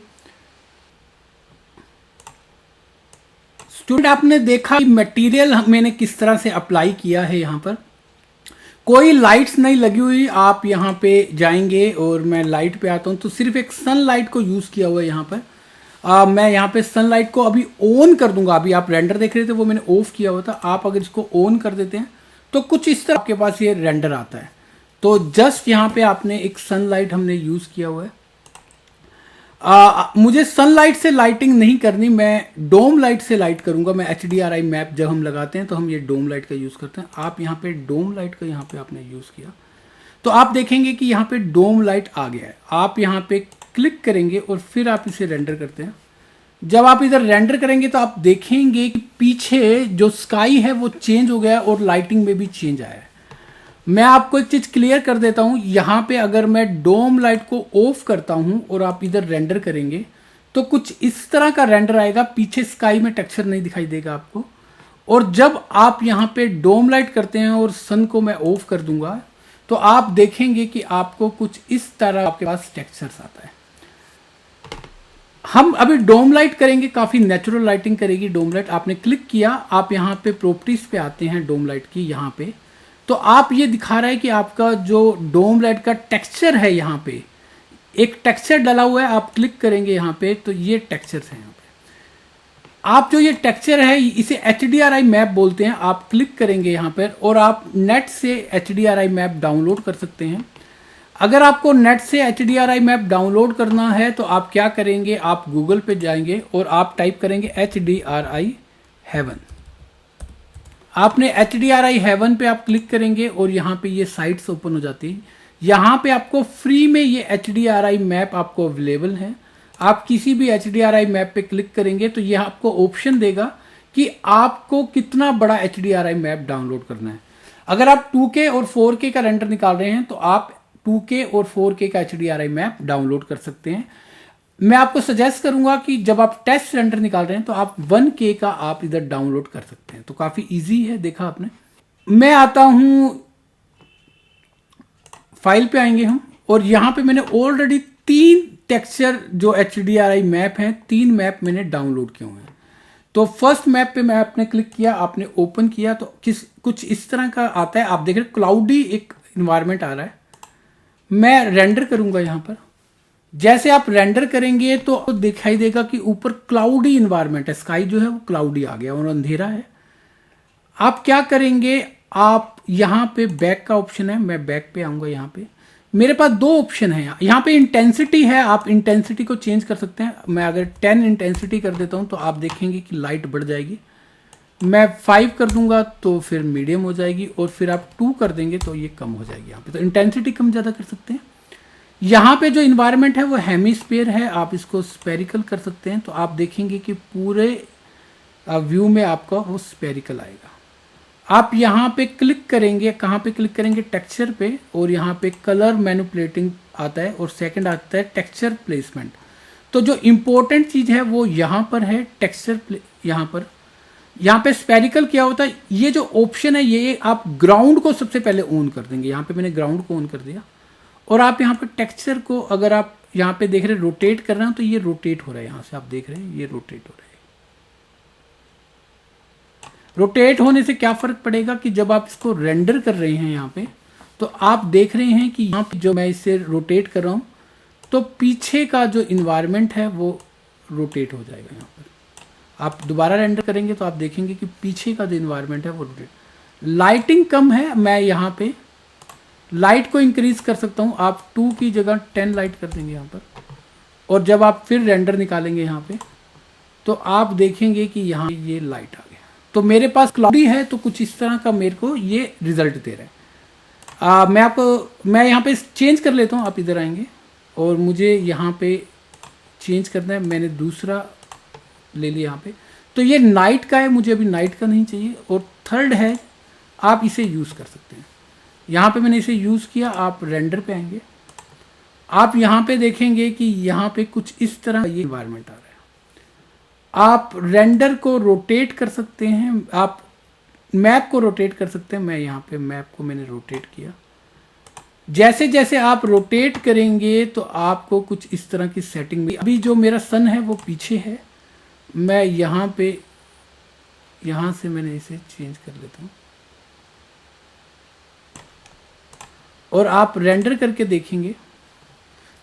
स्टूडेंट आपने देखा कि मटेरियल मैंने किस तरह से अप्लाई किया है। यहाँ पर कोई लाइट्स नहीं लगी हुई, आप यहाँ पे जाएंगे और मैं लाइट पे आता हूँ तो सिर्फ एक सनलाइट को यूज किया हुआ है। यहाँ पर मैं यहाँ पे सनलाइट को अभी ऑन कर दूंगा। अभी आप रेंडर देख रहे थे वो मैंने ऑफ किया हुआ था, आप अगर इसको ऑन कर देते हैं तो कुछ इस तरह आपके पास ये रेंडर आता है। तो जस्ट यहाँ पे आपने एक सनलाइट हमने यूज किया हुआ है। मुझे सनलाइट से लाइटिंग नहीं करनी, मैं डोम लाइट से लाइट करूंगा। मैं HDRI मैप जब हम लगाते हैं तो हम ये डोम लाइट का यूज़ करते हैं। आप यहाँ पे डोम लाइट का यहाँ पे आपने यूज़ किया तो आप देखेंगे कि यहाँ पे डोम लाइट आ गया है। आप यहाँ पे क्लिक करेंगे और फिर आप इसे रेंडर करते हैं। जब आप इधर रेंडर करेंगे तो आप देखेंगे कि पीछे जो स्काई है वो चेंज हो गया और लाइटिंग में भी चेंज आया है। मैं आपको एक चीज क्लियर कर देता हूं, यहां पे अगर मैं डोम लाइट को ऑफ करता हूं और आप इधर रेंडर करेंगे तो कुछ इस तरह का रेंडर आएगा, पीछे स्काई में टेक्सचर नहीं दिखाई देगा आपको। और जब आप यहां पे डोम लाइट करते हैं और सन को मैं ऑफ कर दूंगा तो आप देखेंगे कि आपको कुछ इस तरह आपके पास टेक्सचर्स आता है। हम अभी डोम लाइट करेंगे, काफी नेचुरल लाइटिंग करेगी डोम लाइट। आपने क्लिक किया, आप यहाँ पे प्रॉपर्टीज पे आते हैं डोम लाइट की, यहाँ पे तो आप ये दिखा रहा है कि आपका जो डोम लाइट का टेक्सचर है, यहाँ पे एक टेक्सचर डला हुआ है। आप क्लिक करेंगे यहाँ पे तो ये टेक्सचर्स हैं। यहाँ पे आप जो ये टेक्सचर है इसे HDRI मैप बोलते हैं। आप क्लिक करेंगे यहाँ पर और आप नेट से HDRI मैप डाउनलोड कर सकते हैं। अगर आपको नेट से HDRI मैप डाउनलोड करना है तो आप क्या करेंगे, आप गूगल पे जाएंगे और आप टाइप करेंगे HDRI हेवन। आपने HDRI हेवन पे आप क्लिक करेंगे और यहाँ पे ये साइट्स ओपन हो जाती है। यहाँ पे आपको फ्री में ये HDRI मैप आपको अवेलेबल है। आप किसी भी HDRI मैप पे क्लिक करेंगे तो यह आपको ऑप्शन देगा कि आपको कितना बड़ा HDRI मैप डाउनलोड करना है। अगर आप 2K और 4K का रेंडर निकाल रहे हैं तो आप 2K और 4K का HDRI मैप डाउनलोड कर सकते हैं। मैं आपको सजेस्ट करूंगा कि जब आप टेस्ट रेंडर निकाल रहे हैं तो आप 1K का आप इधर डाउनलोड कर सकते हैं, तो काफ़ी ईजी है। देखा आपने। मैं आता हूं, फाइल पे आएंगे हम, और यहां पे मैंने ऑलरेडी 3 टेक्सचर जो HDRI मैप हैं, 3 मैप मैंने डाउनलोड किए हुए हैं। तो फर्स्ट मैप पे मैं आपने क्लिक किया, आपने ओपन किया तो कुछ इस तरह का आता है। आप देख रहे हैं क्लाउडी एक इन्वायरमेंट आ रहा है। मैं रेंडर करूंगा यहां पर। जैसे आप रेंडर करेंगे तो दिखाई देगा कि ऊपर क्लाउडी इन्वायरमेंट है, स्काई जो है वो क्लाउडी आ गया और अंधेरा है। आप क्या करेंगे, आप यहां पे बैक का ऑप्शन है, मैं बैक पे आऊंगा। यहां पे मेरे पास 2 ऑप्शन है। यहां पे इंटेंसिटी है, आप इंटेंसिटी को चेंज कर सकते हैं। मैं अगर 10 इंटेंसिटी कर देता हूं तो आप देखेंगे कि लाइट बढ़ जाएगी। मैं 5 कर दूंगा तो फिर मीडियम हो जाएगी, और फिर आप 2 कर देंगे तो ये कम हो जाएगी। यहाँ पे तो इंटेंसिटी कम ज़्यादा कर सकते हैं। यहाँ पे जो इन्वायरमेंट है वो हेमिस्फीयर है, आप इसको स्पेरिकल कर सकते हैं। तो आप देखेंगे कि पूरे व्यू में आपका वो स्पेरिकल आएगा। आप यहाँ पे क्लिक करेंगे, कहाँ पे क्लिक करेंगे, टेक्सचर पे, और यहाँ पे कलर मैनिपुलेटिंग आता है, और सेकंड आता है टेक्सचर प्लेसमेंट। तो जो इम्पोर्टेंट चीज़ है वो यहाँ पर है टेक्सचर। यहाँ पे स्पेरिकल क्या होता है, ये जो ऑप्शन है ये आप ग्राउंड को सबसे पहले ऑन कर देंगे। यहाँ पे मैंने ग्राउंड को ऑन कर दिया, और आप यहाँ पे टेक्सचर को अगर आप यहाँ पे देख रहे हैं रोटेट कर रहे हैं तो ये रोटेट हो रहा है। यहाँ से आप देख रहे हैं ये रोटेट हो रहा है। रोटेट होने से क्या फर्क पड़ेगा कि जब आप इसको रेंडर कर रहे हैं यहाँ पे, तो आप देख रहे हैं कि यहाँ पे जो मैं इसे रोटेट कर रहा हूँ तो पीछे का जो इन्वायरमेंट है वो रोटेट हो जाएगा। यहाँ पर आप दोबारा रेंडर करेंगे तो आप देखेंगे कि पीछे का जो इन्वायरमेंट है वो रोटेट। लाइटिंग कम है, मैं यहाँ पे लाइट को इंक्रीज कर सकता हूँ। आप 2 की जगह 10 लाइट कर देंगे यहाँ पर, और जब आप फिर रेंडर निकालेंगे यहाँ पे तो आप देखेंगे कि यहाँ ये लाइट आ गया। तो मेरे पास क्लाउडी है तो कुछ इस तरह का मेरे को ये रिजल्ट दे रहा है। मैं यहाँ पे चेंज कर लेता हूँ। आप इधर आएंगे और मुझे यहाँ पे चेंज करना है। मैंने दूसरा ले लिया यहाँ पे, तो ये नाइट का है, मुझे अभी नाइट का नहीं चाहिए। और थर्ड है, आप इसे यूज़ कर सकते हैं। यहाँ पे मैंने इसे यूज़ किया। आप रेंडर पे आएंगे, आप यहाँ पे देखेंगे कि यहाँ पे कुछ इस तरह ये इन्वायरमेंट आ रहा है। आप रेंडर को रोटेट कर सकते हैं, आप मैप को रोटेट कर सकते हैं। मैं यहाँ पे मैप को मैंने रोटेट किया। जैसे जैसे आप रोटेट करेंगे तो आपको कुछ इस तरह की सेटिंग भी। अभी जो मेरा सन है वो पीछे है, मैं यहाँ पे, यहाँ से मैंने इसे चेंज कर लेता हूँ, और आप रेंडर करके देखेंगे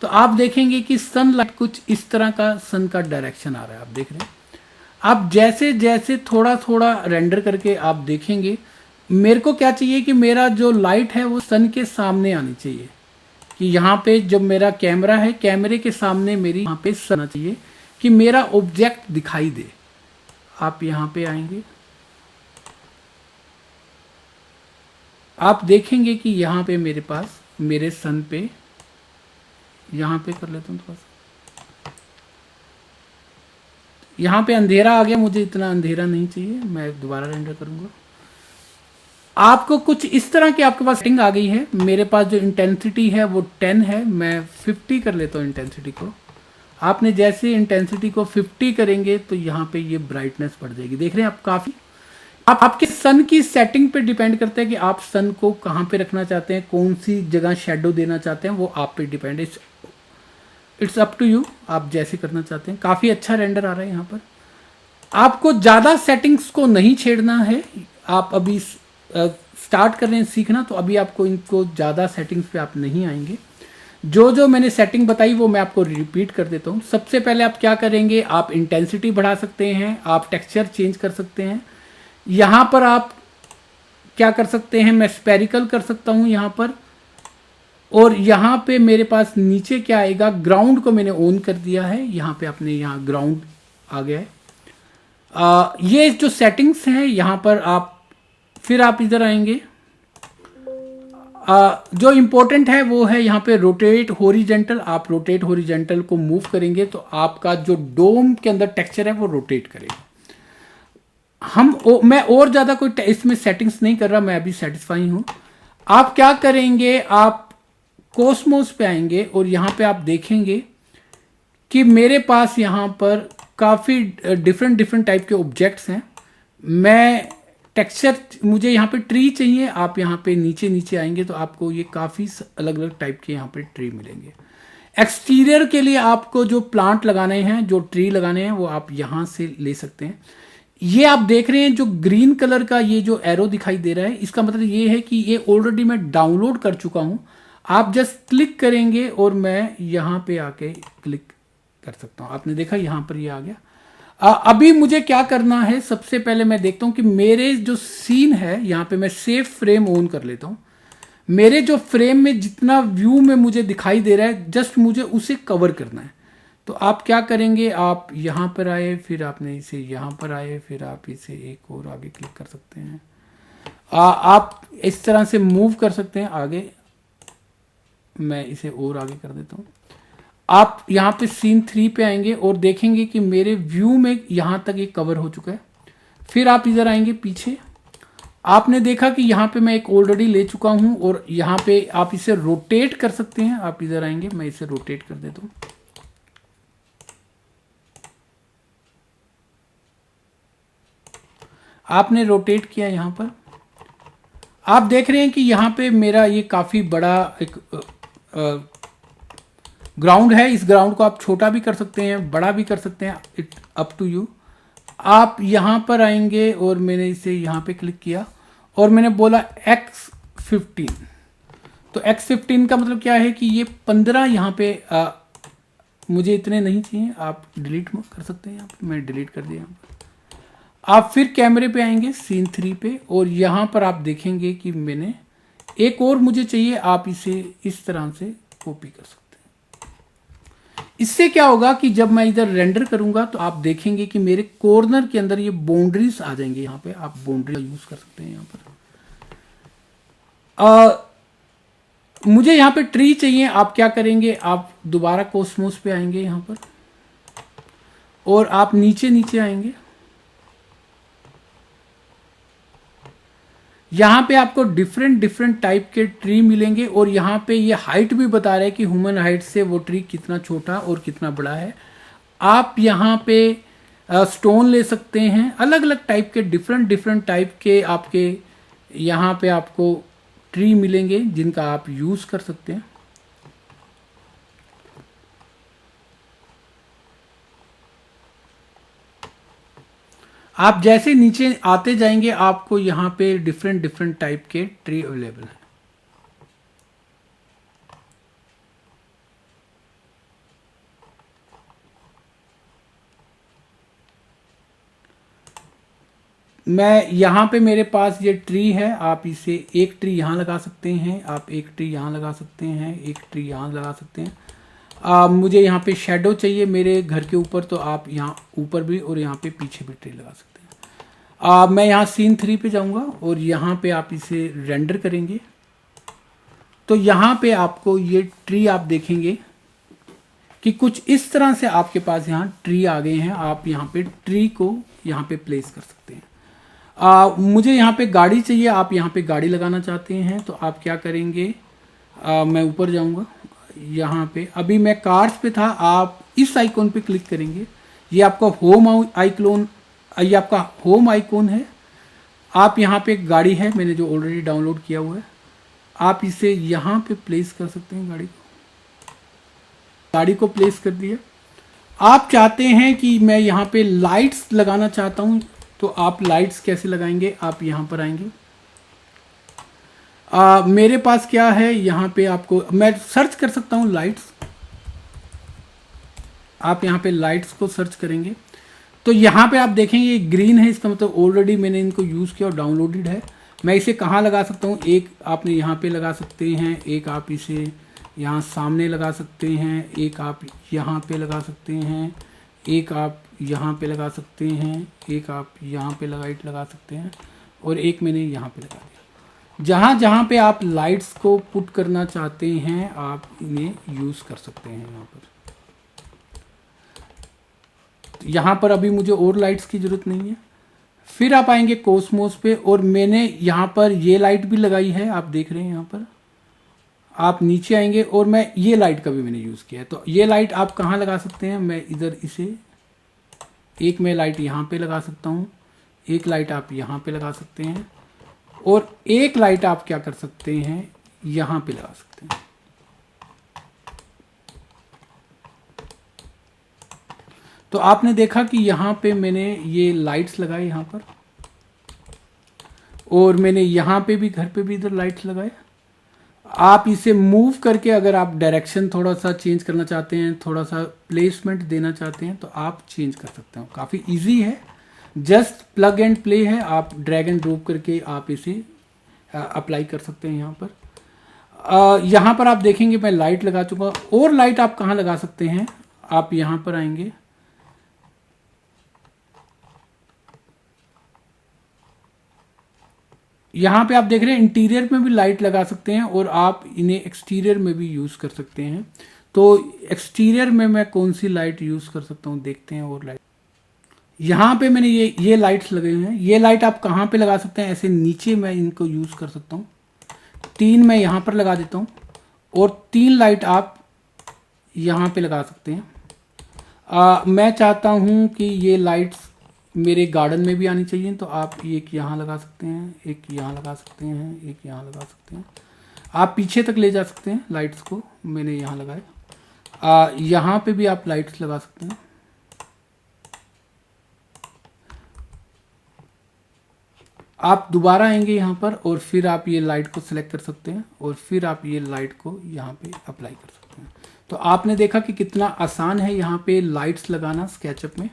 तो आप देखेंगे कि सनलाइट कुछ इस तरह का सन का डायरेक्शन आ रहा है। आप देख रहे हैं। आप जैसे जैसे थोड़ा थोड़ा रेंडर करके आप देखेंगे, मेरे को क्या चाहिए कि मेरा जो लाइट है वो सन के सामने आनी चाहिए, कि यहाँ पे जब मेरा कैमरा है, कैमरे के सामने मेरी यहाँ पे सन आना चाहिए कि मेरा ऑब्जेक्ट दिखाई दे। आप यहाँ पे आएंगे, आप देखेंगे कि यहाँ पे मेरे पास मेरे सन पे, यहाँ पे कर लेता हूँ थोड़ा सा, यहाँ पे अंधेरा आ गया। मुझे इतना अंधेरा नहीं चाहिए, मैं दोबारा रेंडर करूँगा। आपको कुछ इस तरह की आपके पास सेटिंग आ गई है। मेरे पास जो इंटेंसिटी है वो 10 है, मैं 50 कर लेता हूँ इंटेंसिटी को। आपने जैसे इंटेंसिटी को 50 करेंगे तो यहाँ पे ये ब्राइटनेस बढ़ जाएगी। देख रहे हैं आप काफ़ी। आपके सन की सेटिंग पे डिपेंड करता है कि आप सन को कहाँ पे रखना चाहते हैं, कौन सी जगह शेडो देना चाहते हैं, वो आप पे डिपेंड है। इट्स अप टू यू, आप जैसे करना चाहते हैं। काफ़ी अच्छा रेंडर आ रहा है यहाँ पर। आपको ज़्यादा सेटिंग्स को नहीं छेड़ना है। आप अभी स्टार्ट कर रहे हैं सीखना, तो अभी आपको इनको ज़्यादा सेटिंग्स पे आप नहीं आएंगे। जो जो मैंने सेटिंग बताई वो मैं आपको रिपीट कर देता हूँ। सबसे पहले आप क्या करेंगे, आप इंटेंसिटी बढ़ा सकते हैं, आप टेक्सचर चेंज कर सकते हैं। यहाँ पर आप क्या कर सकते हैं, मैं स्पेरिकल कर सकता हूँ यहाँ पर, और यहाँ पे मेरे पास नीचे क्या आएगा, ग्राउंड को मैंने ऑन कर दिया है। यहाँ पे अपने यहाँ ग्राउंड आ गया है। ये जो सेटिंग्स हैं यहाँ पर आप फिर आप इधर आएंगे। जो इम्पोर्टेंट है वो है यहाँ पे रोटेट हॉरिजॉन्टल। आप रोटेट हॉरिजॉन्टल को मूव करेंगे तो आपका जो डोम के अंदर टेक्सचर है वो रोटेट करेगा। मैं और ज़्यादा कोई इसमें सेटिंग्स नहीं कर रहा, मैं अभी सेटिस्फाई हूँ। आप क्या करेंगे, आप कॉस्मोस पे आएंगे और यहाँ पे आप देखेंगे कि मेरे पास यहाँ पर काफ़ी डिफरेंट डिफरेंट टाइप के ऑब्जेक्ट्स हैं। मैं टेक्सचर, मुझे यहाँ पे ट्री चाहिए, आप यहाँ पे नीचे नीचे आएंगे तो आपको ये काफ़ी अलग अलग टाइप के यहाँ पे ट्री मिलेंगे। एक्सटीरियर के लिए आपको जो प्लांट लगाने हैं, जो ट्री लगाने हैं, वो आप यहाँ से ले सकते हैं। ये आप देख रहे हैं जो ग्रीन कलर का ये जो एरो दिखाई दे रहा है, इसका मतलब ये है कि ये ऑलरेडी मैं डाउनलोड कर चुका हूँ। आप जस्ट क्लिक करेंगे और मैं यहाँ पे आके क्लिक कर सकता हूँ। आपने देखा यहाँ पर ये आ गया। अभी मुझे क्या करना है, सबसे पहले मैं देखता हूँ कि मेरे जो सीन है यहाँ पे मैं सेव फ्रेम ऑन कर लेता हूँ। मेरे जो फ्रेम में जितना व्यू में मुझे दिखाई दे रहा है, जस्ट मुझे उसे कवर करना है। तो आप क्या करेंगे, आप यहाँ पर आए, फिर आपने इसे यहाँ पर आए, फिर आप इसे एक और आगे क्लिक कर सकते हैं। आप इस तरह से मूव कर सकते हैं आगे। मैं इसे और आगे कर देता हूँ। आप यहाँ पे सीन 3 पे आएंगे और देखेंगे कि मेरे व्यू में यहाँ तक ये कवर हो चुका है। फिर आप इधर आएंगे पीछे, आपने देखा कि यहाँ पे मैं एक ऑलरेडी ले चुका हूँ और यहाँ पे आप इसे रोटेट कर सकते हैं। आप इधर आएंगे, मैं इसे रोटेट कर देता हूँ। आपने रोटेट किया यहाँ पर, आप देख रहे हैं कि यहाँ पे मेरा ये काफ़ी बड़ा एक ग्राउंड है। इस ग्राउंड को आप छोटा भी कर सकते हैं, बड़ा भी कर सकते हैं, इट अप टू यू। आप यहाँ पर आएंगे और मैंने इसे यहाँ पे क्लिक किया और मैंने बोला X15। तो X15 का मतलब क्या है कि ये 15 यहाँ पे मुझे इतने नहीं चाहिए, आप डिलीट कर सकते हैं। यहाँ पे मैं डिलीट कर दिया। यहाँ पर आप फिर कैमरे पे आएंगे सीन 3 पे और यहाँ पर आप देखेंगे कि मैंने एक और मुझे चाहिए, आप इसे इस तरह से कॉपी कर सकते हैं। इससे क्या होगा कि जब मैं इधर रेंडर करूंगा तो आप देखेंगे कि मेरे कॉर्नर के अंदर ये बाउंड्रीज आ जाएंगे। यहाँ पे आप बाउंड्री का यूज कर सकते हैं। यहाँ पर मुझे यहाँ पे ट्री चाहिए, आप क्या करेंगे, आप दोबारा कॉस्मोस पे आएंगे यहाँ पर और आप नीचे नीचे आएंगे। यहाँ पे आपको डिफरेंट डिफरेंट टाइप के ट्री मिलेंगे और यहाँ पे ये हाइट भी बता रहा है कि ह्यूमन हाइट से वो ट्री कितना छोटा और कितना बड़ा है। आप यहाँ पे स्टोन ले सकते हैं, अलग अलग टाइप के डिफरेंट डिफरेंट टाइप के आपके यहाँ पे आपको ट्री मिलेंगे जिनका आप यूज़ कर सकते हैं। आप जैसे नीचे आते जाएंगे आपको यहाँ पे डिफरेंट डिफरेंट टाइप के ट्री अवेलेबल हैं। मैं यहाँ पे मेरे पास ये ट्री है, आप इसे एक ट्री यहाँ लगा सकते हैं, आप एक ट्री यहाँ लगा सकते हैं, एक ट्री यहाँ लगा सकते हैं। मुझे यहाँ पे शेडो चाहिए मेरे घर के ऊपर, तो आप यहाँ ऊपर भी और यहाँ पे पीछे भी ट्री लगा सकते हैं। मैं यहाँ सीन 3 पे जाऊँगा और यहाँ पे आप इसे रेंडर करेंगे तो यहाँ पे आपको ये ट्री आप देखेंगे कि कुछ इस तरह से आपके पास यहाँ ट्री आ गए हैं। आप यहाँ पे ट्री को यहाँ पे प्लेस कर सकते हैं। मुझे यहाँ पे गाड़ी चाहिए, आप यहाँ पे गाड़ी लगाना चाहते हैं तो आप क्या करेंगे, मैं ऊपर जाऊँगा, यहाँ पे अभी मैं कार्स पे था, आप इस आइकॉन पे क्लिक करेंगे। ये आपका होम आइकॉन, ये आपका होम आइकॉन है। आप यहाँ पे एक गाड़ी है मैंने जो ऑलरेडी डाउनलोड किया हुआ है, आप इसे यहाँ पे प्लेस कर सकते हैं। गाड़ी को प्लेस कर दिया। आप चाहते हैं कि मैं यहाँ पे लाइट्स लगाना चाहता हूँ तो आप लाइट्स कैसे लगाएंगे, आप यहाँ पर आएंगे। मेरे पास क्या है, यहाँ पे आपको मैं सर्च कर सकता हूँ लाइट्स। आप यहाँ पे लाइट्स को सर्च करेंगे तो यहाँ पे आप देखेंगे ये ग्रीन है, इसका मतलब ऑलरेडी मैंने इनको यूज़ किया और डाउनलोडेड है। मैं इसे कहाँ लगा सकता हूँ, एक आपने यहाँ पे लगा सकते हैं, एक आप इसे यहाँ सामने लगा सकते हैं, एक आप यहाँ पे लगा सकते हैं, एक आप यहाँ पे लगा सकते हैं, एक आप यहाँ पे लाइट लगा सकते हैं और एक मैंने यहाँ पे लगा दिया। जहाँ जहाँ पे आप लाइट्स को पुट करना चाहते हैं आप इन्हें यूज़ कर सकते हैं। यहाँ पर अभी मुझे और लाइट्स की ज़रूरत नहीं है। फिर आप आएंगे कोसमोस पे और मैंने यहाँ पर ये लाइट भी लगाई है, आप देख रहे हैं यहाँ पर। आप नीचे आएंगे और मैं ये लाइट का भी मैंने यूज़ किया है। तो ये लाइट आप कहाँ लगा सकते हैं, मैं इधर इसे एक मैं लाइट यहाँ पे लगा सकता हूँ, एक लाइट आप यहाँ पे लगा सकते हैं और एक लाइट आप क्या कर सकते हैं, यहाँ पे लगा सकते हैं। तो आपने देखा कि यहाँ पे मैंने ये लाइट्स लगाए यहाँ पर और मैंने यहाँ पे भी घर पे भी इधर लाइट्स लगाए। आप इसे मूव करके अगर आप डायरेक्शन थोड़ा सा चेंज करना चाहते हैं, थोड़ा सा प्लेसमेंट देना चाहते हैं तो आप चेंज कर सकते हो। काफ़ी इजी है, जस्ट प्लग एंड प्ले है। आप ड्रैग एंड ड्रॉप करके आप इसे अप्लाई कर सकते हैं यहाँ पर। यहाँ पर आप देखेंगे मैं लाइट लगा चुका। और लाइट आप कहाँ लगा सकते हैं, आप यहाँ पर आएंगे, यहाँ पे आप देख रहे हैं इंटीरियर में भी लाइट लगा सकते हैं और आप इन्हें एक्सटीरियर में भी यूज़ कर सकते हैं। तो एक्सटीरियर में मैं कौन सी लाइट यूज़ कर सकता हूँ, देखते हैं। और लाइट यहाँ पे मैंने ये लाइट्स लगे हुए हैं। ये लाइट आप कहाँ पे लगा सकते हैं, ऐसे नीचे मैं इनको यूज़ कर सकता हूँ। 3 मैं यहाँ पर लगा देता हूँ और 3 लाइट आप यहाँ पे लगा सकते हैं। मैं चाहता हूँ कि ये लाइट्स मेरे गार्डन में भी आनी चाहिए, तो आप एक यहाँ लगा सकते हैं, एक यहाँ लगा सकते हैं, एक यहाँ लगा सकते हैं। आप पीछे तक ले जा सकते हैं लाइट्स को, मैंने यहाँ लगाए। यहाँ पे भी आप लाइट्स लगा सकते हैं। आप दोबारा आएंगे यहाँ पर और फिर आप ये लाइट को सिलेक्ट कर सकते हैं और फिर आप ये लाइट को यहाँ पे अप्लाई कर सकते हैं। तो आपने देखा कि कितना आसान है यहाँ पे लाइट्स लगाना स्केचअप में।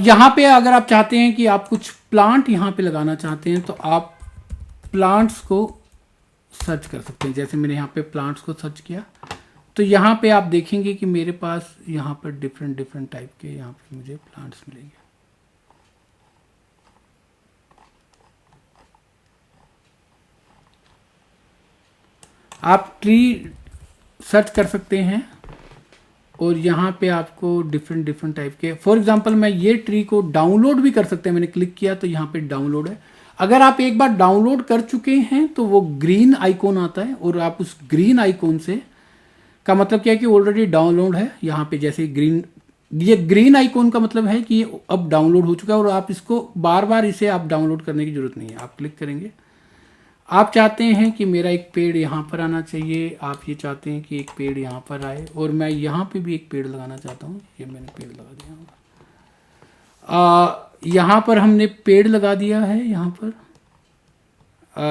यहाँ पे अगर आप चाहते हैं कि आप कुछ प्लांट यहाँ पे लगाना चाहते हैं तो आप प्लांट्स को सर्च कर सकते हैं। जैसे मैंने यहाँ पे प्लांट्स को सर्च किया तो यहाँ पे आप देखेंगे कि मेरे पास यहाँ पर डिफरेंट टाइप के यहाँ पे मुझे प्लांट्स मिलेंगे। आप ट्री सर्च कर सकते हैं और यहाँ पे आपको डिफरेंट टाइप के, फॉर एग्जांपल मैं ये ट्री को डाउनलोड भी कर सकते हैं। मैंने क्लिक किया तो यहाँ पे डाउनलोड है। अगर आप एक बार डाउनलोड कर चुके हैं तो वो ग्रीन आइकॉन आता है और आप उस ग्रीन आइकॉन से का मतलब क्या है कि ऑलरेडी डाउनलोड है। यहाँ पे जैसे ग्रीन, ये ग्रीन आइकॉन का मतलब है कि ये अब डाउनलोड हो चुका है और आप इसको बार बार इसे आप डाउनलोड करने की जरूरत नहीं है। आप क्लिक करेंगे, आप चाहते हैं कि मेरा एक पेड़ यहाँ पर आना चाहिए, आप ये चाहते हैं कि एक पेड़ यहाँ पर आए और मैं यहाँ पे भी एक पेड़ लगाना चाहता हूँ। ये मैंने पेड़ लगा दिया। यहाँ पर हमने पेड़ लगा दिया है। यहाँ पर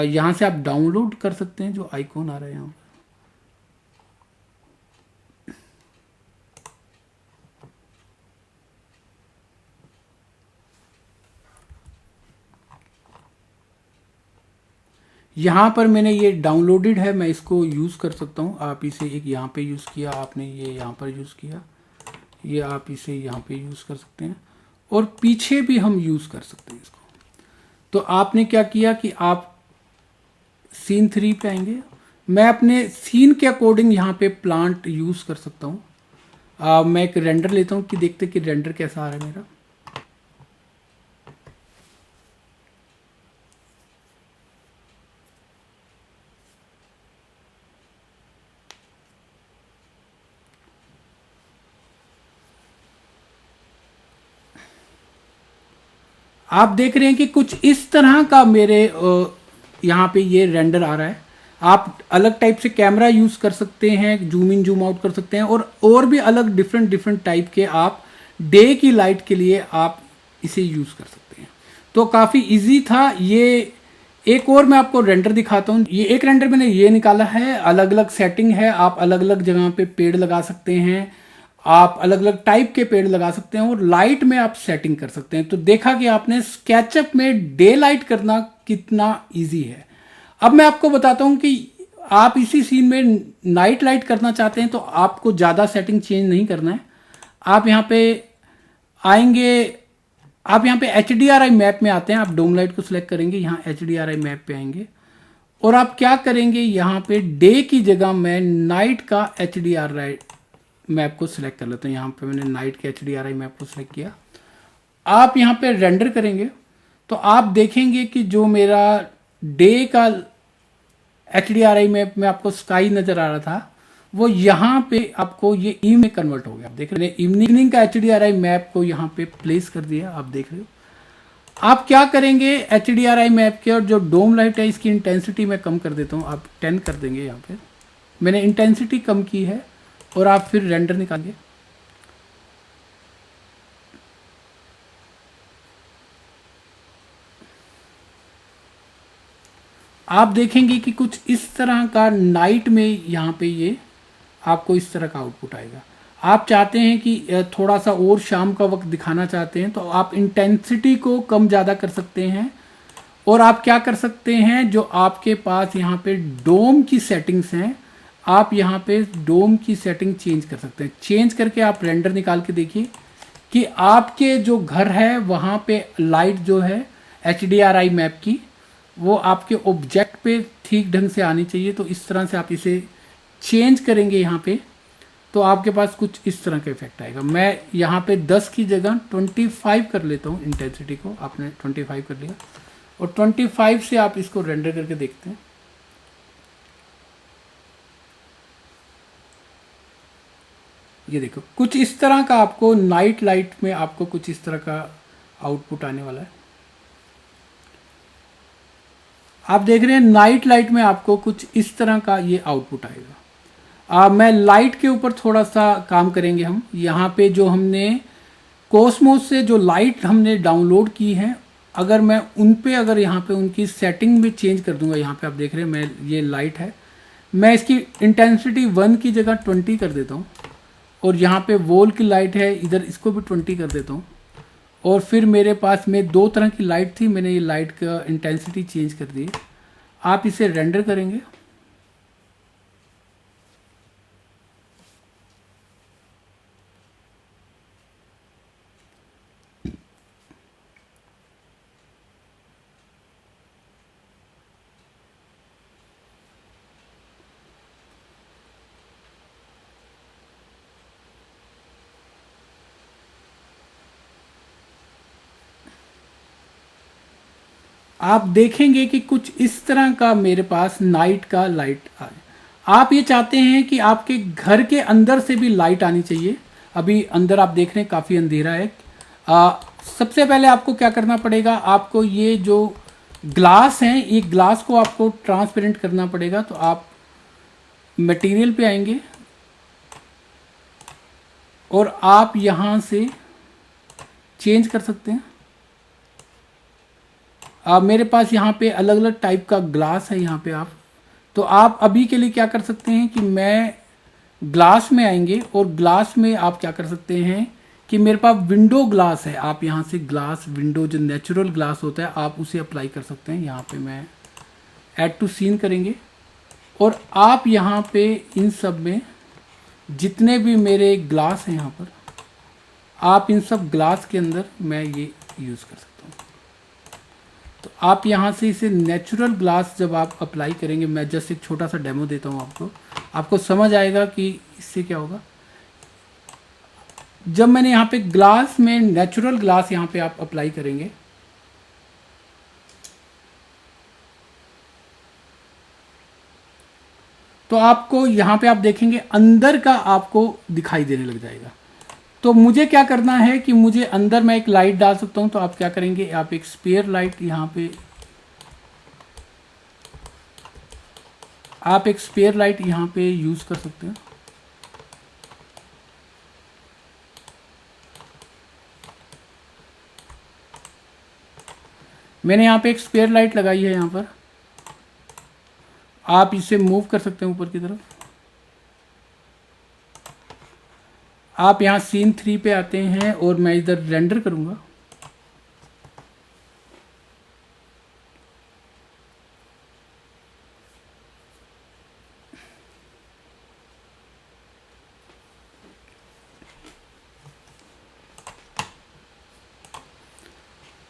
यहाँ से आप डाउनलोड कर सकते हैं जो आइकॉन आ रहा है यहाँ पर। यहाँ पर मैंने ये डाउनलोडेड है, मैं इसको यूज़ कर सकता हूँ। आप इसे एक यहाँ पे यूज़ किया, आपने ये यहाँ पर यूज़ किया, ये आप इसे यहाँ पे यूज़ कर सकते हैं और पीछे भी हम यूज़ कर सकते हैं इसको। तो आपने क्या किया कि आप सीन 3 पे आएंगे। मैं अपने सीन के अकॉर्डिंग यहाँ पे प्लांट यूज़ कर सकता हूँ। मैं एक रेंडर लेता हूँ कि देखते कि रेंडर कैसा आ रहा है मेरा। आप देख रहे हैं कि कुछ इस तरह का मेरे यहाँ पे ये रेंडर आ रहा है। आप अलग टाइप से कैमरा यूज़ कर सकते हैं, जूम इन जूम आउट कर सकते हैं और भी अलग डिफरेंट टाइप के आप डे की लाइट के लिए आप इसे यूज़ कर सकते हैं। तो काफ़ी इजी था ये। एक और मैं आपको रेंडर दिखाता हूँ। ये एक रेंडर मैंने ये निकाला है, अलग अलग सेटिंग है। आप अलग अलग जगह पे पेड़ लगा सकते हैं, आप अलग अलग टाइप के पेड़ लगा सकते हैं और लाइट में आप सेटिंग कर सकते हैं। तो देखा कि आपने स्केचअप में डे लाइट करना कितना इजी है। अब मैं आपको बताता हूं कि आप इसी सीन में नाइट लाइट करना चाहते हैं तो आपको ज़्यादा सेटिंग चेंज नहीं करना है। आप यहाँ पे आएंगे, आप यहाँ पे HDRI मैप में आते हैं, आप डोम लाइट को सिलेक्ट करेंगे, यहाँ HDRI मैप पे आएंगे और आप क्या करेंगे, यहाँ पे डे की जगह मैं नाइट का HDRI मैप को सिलेक्ट कर लेता हूँ। यहाँ पे मैंने नाइट के HDRI मैप को सिलेक्ट किया आप यहाँ पे रेंडर करेंगे तो आप देखेंगे कि जो मेरा डे का HDRI मैप में आपको स्काई नज़र आ रहा था, वो यहाँ पे आपको ये ई में कन्वर्ट हो गया। आप देख रहे हैं इवनिंग का HDRI मैप को यहाँ पे प्लेस कर दिया, आप देख रहे हो। आप क्या करेंगे, HDRI मैप के और जो डोम लाइट है इसकी इंटेंसिटी मैं कम कर देता हूँ, आप 10 कर देंगे। यहाँ पे मैंने इंटेंसिटी कम की है और आप फिर रेंडर निकालिए। आप देखेंगे कि कुछ इस तरह का नाइट में यहाँ पे ये आपको इस तरह का आउटपुट आएगा। आप चाहते हैं कि थोड़ा सा और शाम का वक्त दिखाना चाहते हैं तो आप इंटेंसिटी को कम ज़्यादा कर सकते हैं। और आप क्या कर सकते हैं, जो आपके पास यहाँ पे डोम की सेटिंग्स हैं, आप यहाँ पे डोम की सेटिंग चेंज कर सकते हैं। चेंज करके आप रेंडर निकाल के देखिए कि आपके जो घर है वहाँ पे लाइट जो है HDRI मैप की वो आपके ऑब्जेक्ट पे ठीक ढंग से आनी चाहिए। तो इस तरह से आप इसे चेंज करेंगे यहाँ पे तो आपके पास कुछ इस तरह का इफेक्ट आएगा। मैं यहाँ पे 10 की जगह 25 कर लेता हूँ इंटेंसिटी को। आपने 25 कर लिया और 25 से आप इसको रेंडर करके देखते हैं। ये देखो कुछ इस तरह का आपको नाइट लाइट में आपको कुछ इस तरह का आउटपुट आने वाला है। आप देख रहे हैं नाइट लाइट में आपको कुछ इस तरह का ये आउटपुट आएगा। मैं लाइट के ऊपर थोड़ा सा काम करेंगे हम। यहाँ पे जो हमने कॉस्मोस से जो लाइट हमने डाउनलोड की है, अगर मैं उन पे अगर यहाँ पे उनकी सेटिंग में चेंज कर दूंगा, यहाँ पे आप देख रहे हैं मैं ये लाइट है, मैं इसकी इंटेंसिटी 1 की जगह 20 कर देता हूँ। और यहाँ पे वॉल की लाइट है, इधर इसको भी 20 कर देता हूँ। और फिर मेरे पास में 2 तरह की लाइट थी, मैंने ये लाइट का इंटेंसिटी चेंज कर दी। आप इसे रेंडर करेंगे। आप देखेंगे कि कुछ इस तरह का मेरे पास नाइट का लाइट आए। आप ये चाहते हैं कि आपके घर के अंदर से भी लाइट आनी चाहिए। अभी अंदर आप देख रहे हैं काफ़ी अंधेरा है। सबसे पहले आपको क्या करना पड़ेगा, आपको ये जो ग्लास हैं, ये ग्लास को आपको ट्रांसपेरेंट करना पड़ेगा। तो आप मटेरियल पे आएंगे और आप यहाँ से चेंज कर सकते हैं। मेरे पास यहाँ पे अलग अलग टाइप का ग्लास है यहाँ पे। आप तो आप अभी के लिए क्या कर सकते हैं कि मैं ग्लास में आएंगे और ग्लास में आप क्या कर सकते हैं कि मेरे पास विंडो ग्लास है। आप यहाँ से ग्लास विंडो जो नेचुरल ग्लास होता है आप उसे अप्लाई कर सकते हैं। यहाँ पे मैं ऐड टू सीन करेंगे और आप यहाँ पे इन सब में जितने भी मेरे ग्लास हैं यहाँ पर, आप इन सब ग्लास के अंदर मैं ये यूज़ कर सकता हूँ। तो आप यहाँ से इसे नेचुरल ग्लास जब आप अप्लाई करेंगे, मैं जस्ट एक छोटा सा डेमो देता हूँ आपको समझ आएगा कि इससे क्या होगा। जब मैंने यहाँ पे ग्लास में नेचुरल ग्लास यहाँ पे आप अप्लाई करेंगे तो आपको यहाँ पे आप देखेंगे अंदर का आपको दिखाई देने लग जाएगा। तो मुझे क्या करना है कि मुझे अंदर मैं एक लाइट डाल सकता हूं। तो आप क्या करेंगे, आप एक स्पेयर लाइट यहाँ पे आप एक स्पेयर लाइट यहाँ पे यूज कर सकते हैं। मैंने यहाँ पे एक स्पेयर लाइट लगाई है। यहाँ पर आप इसे मूव कर सकते हैं ऊपर की तरफ। आप यहाँ सीन 3 पे आते हैं और मैं इधर रेंडर करूँगा।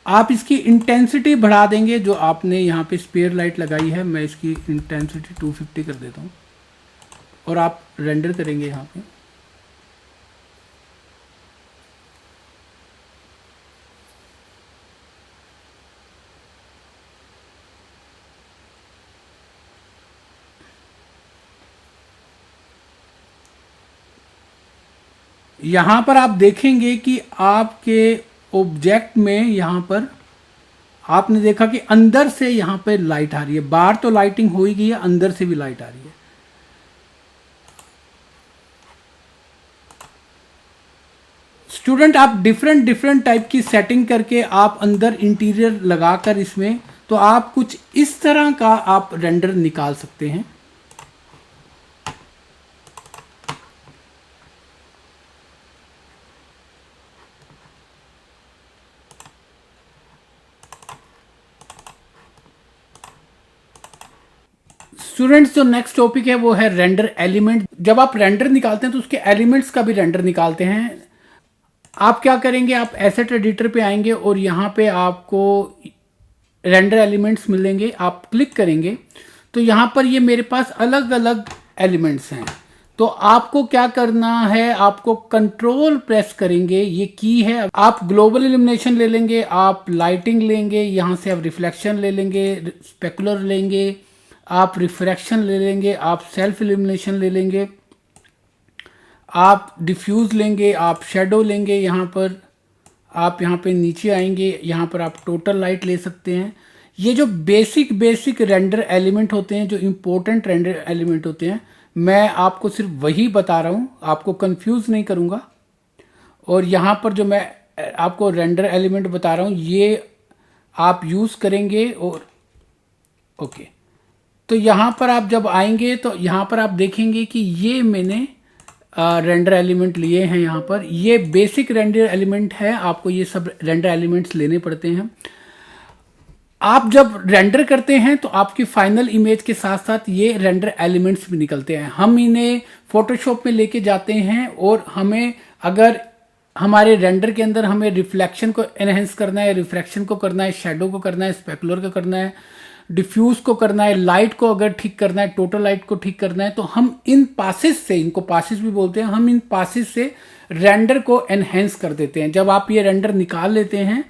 आप इसकी इंटेंसिटी बढ़ा देंगे। जो आपने यहाँ पे स्पेयर लाइट लगाई है, मैं इसकी इंटेंसिटी 250 कर देता हूँ और आप रेंडर करेंगे यहाँ पे। यहाँ पर आप देखेंगे कि आपके ऑब्जेक्ट में यहाँ पर आपने देखा कि अंदर से यहाँ पे लाइट आ रही है। बाहर तो लाइटिंग हो ही गई है, अंदर से भी लाइट आ रही है। स्टूडेंट, आप डिफरेंट डिफरेंट टाइप की सेटिंग करके आप अंदर इंटीरियर लगाकर इसमें, तो आप कुछ इस तरह का आप रेंडर निकाल सकते हैं। स्टूडेंट्स, जो नेक्स्ट टॉपिक है वो है रेंडर एलिमेंट। जब आप रेंडर निकालते हैं तो उसके एलिमेंट्स का भी रेंडर निकालते हैं। आप क्या करेंगे, आप एसेट एडिटर पे आएंगे और यहाँ पे आपको रेंडर एलिमेंट्स मिलेंगे। आप क्लिक करेंगे तो यहाँ पर ये मेरे पास अलग अलग एलिमेंट्स हैं। तो आपको क्या करना है, आपको कंट्रोल प्रेस करेंगे, ये की है। आप ग्लोबल इल्यूमिनेशन ले लेंगे, आप लाइटिंग लेंगे, यहाँ से आप रिफ्लेक्शन ले लेंगे, स्पेकुलर लेंगे, आप रिफ्रैक्शन ले लेंगे, आप सेल्फ इल्यूमिनेशन ले लेंगे, आप डिफ्यूज लेंगे, आप शेडो लेंगे। यहाँ पर आप यहाँ पे नीचे आएंगे, यहाँ पर आप टोटल लाइट ले सकते हैं। ये जो बेसिक बेसिक रेंडर एलिमेंट होते हैं, जो इम्पोर्टेंट रेंडर एलिमेंट होते हैं, मैं आपको सिर्फ वही बता रहा हूँ, आपको कंफ्यूज नहीं करूँगा। और यहाँ पर जो मैं आपको रेंडर एलिमेंट बता रहा हूँ ये आप यूज़ करेंगे। और ओके, तो यहाँ पर आप जब आएंगे तो यहाँ पर आप देखेंगे कि ये मैंने रेंडर एलिमेंट लिए हैं। यहाँ पर ये बेसिक रेंडर एलिमेंट है, आपको ये सब रेंडर एलिमेंट्स लेने पड़ते हैं। आप जब रेंडर करते हैं तो आपकी फाइनल इमेज के साथ साथ ये रेंडर एलिमेंट्स भी निकलते हैं। हम इन्हें फोटोशॉप में लेके जाते हैं और हमें अगर हमारे रेंडर के अंदर हमें रिफ्लेक्शन को एनहेंस करना है, रिफ्रैक्शन को करना है, शेडो को करना है, स्पेकुलर को करना है, डिफ्यूज को करना है, लाइट को अगर ठीक करना है, टोटल लाइट को ठीक करना है, तो हम इन पासेस से, इनको पासेस भी बोलते हैं, हम इन पासेस से रेंडर को एनहेंस कर देते हैं। जब आप ये रेंडर निकाल लेते हैं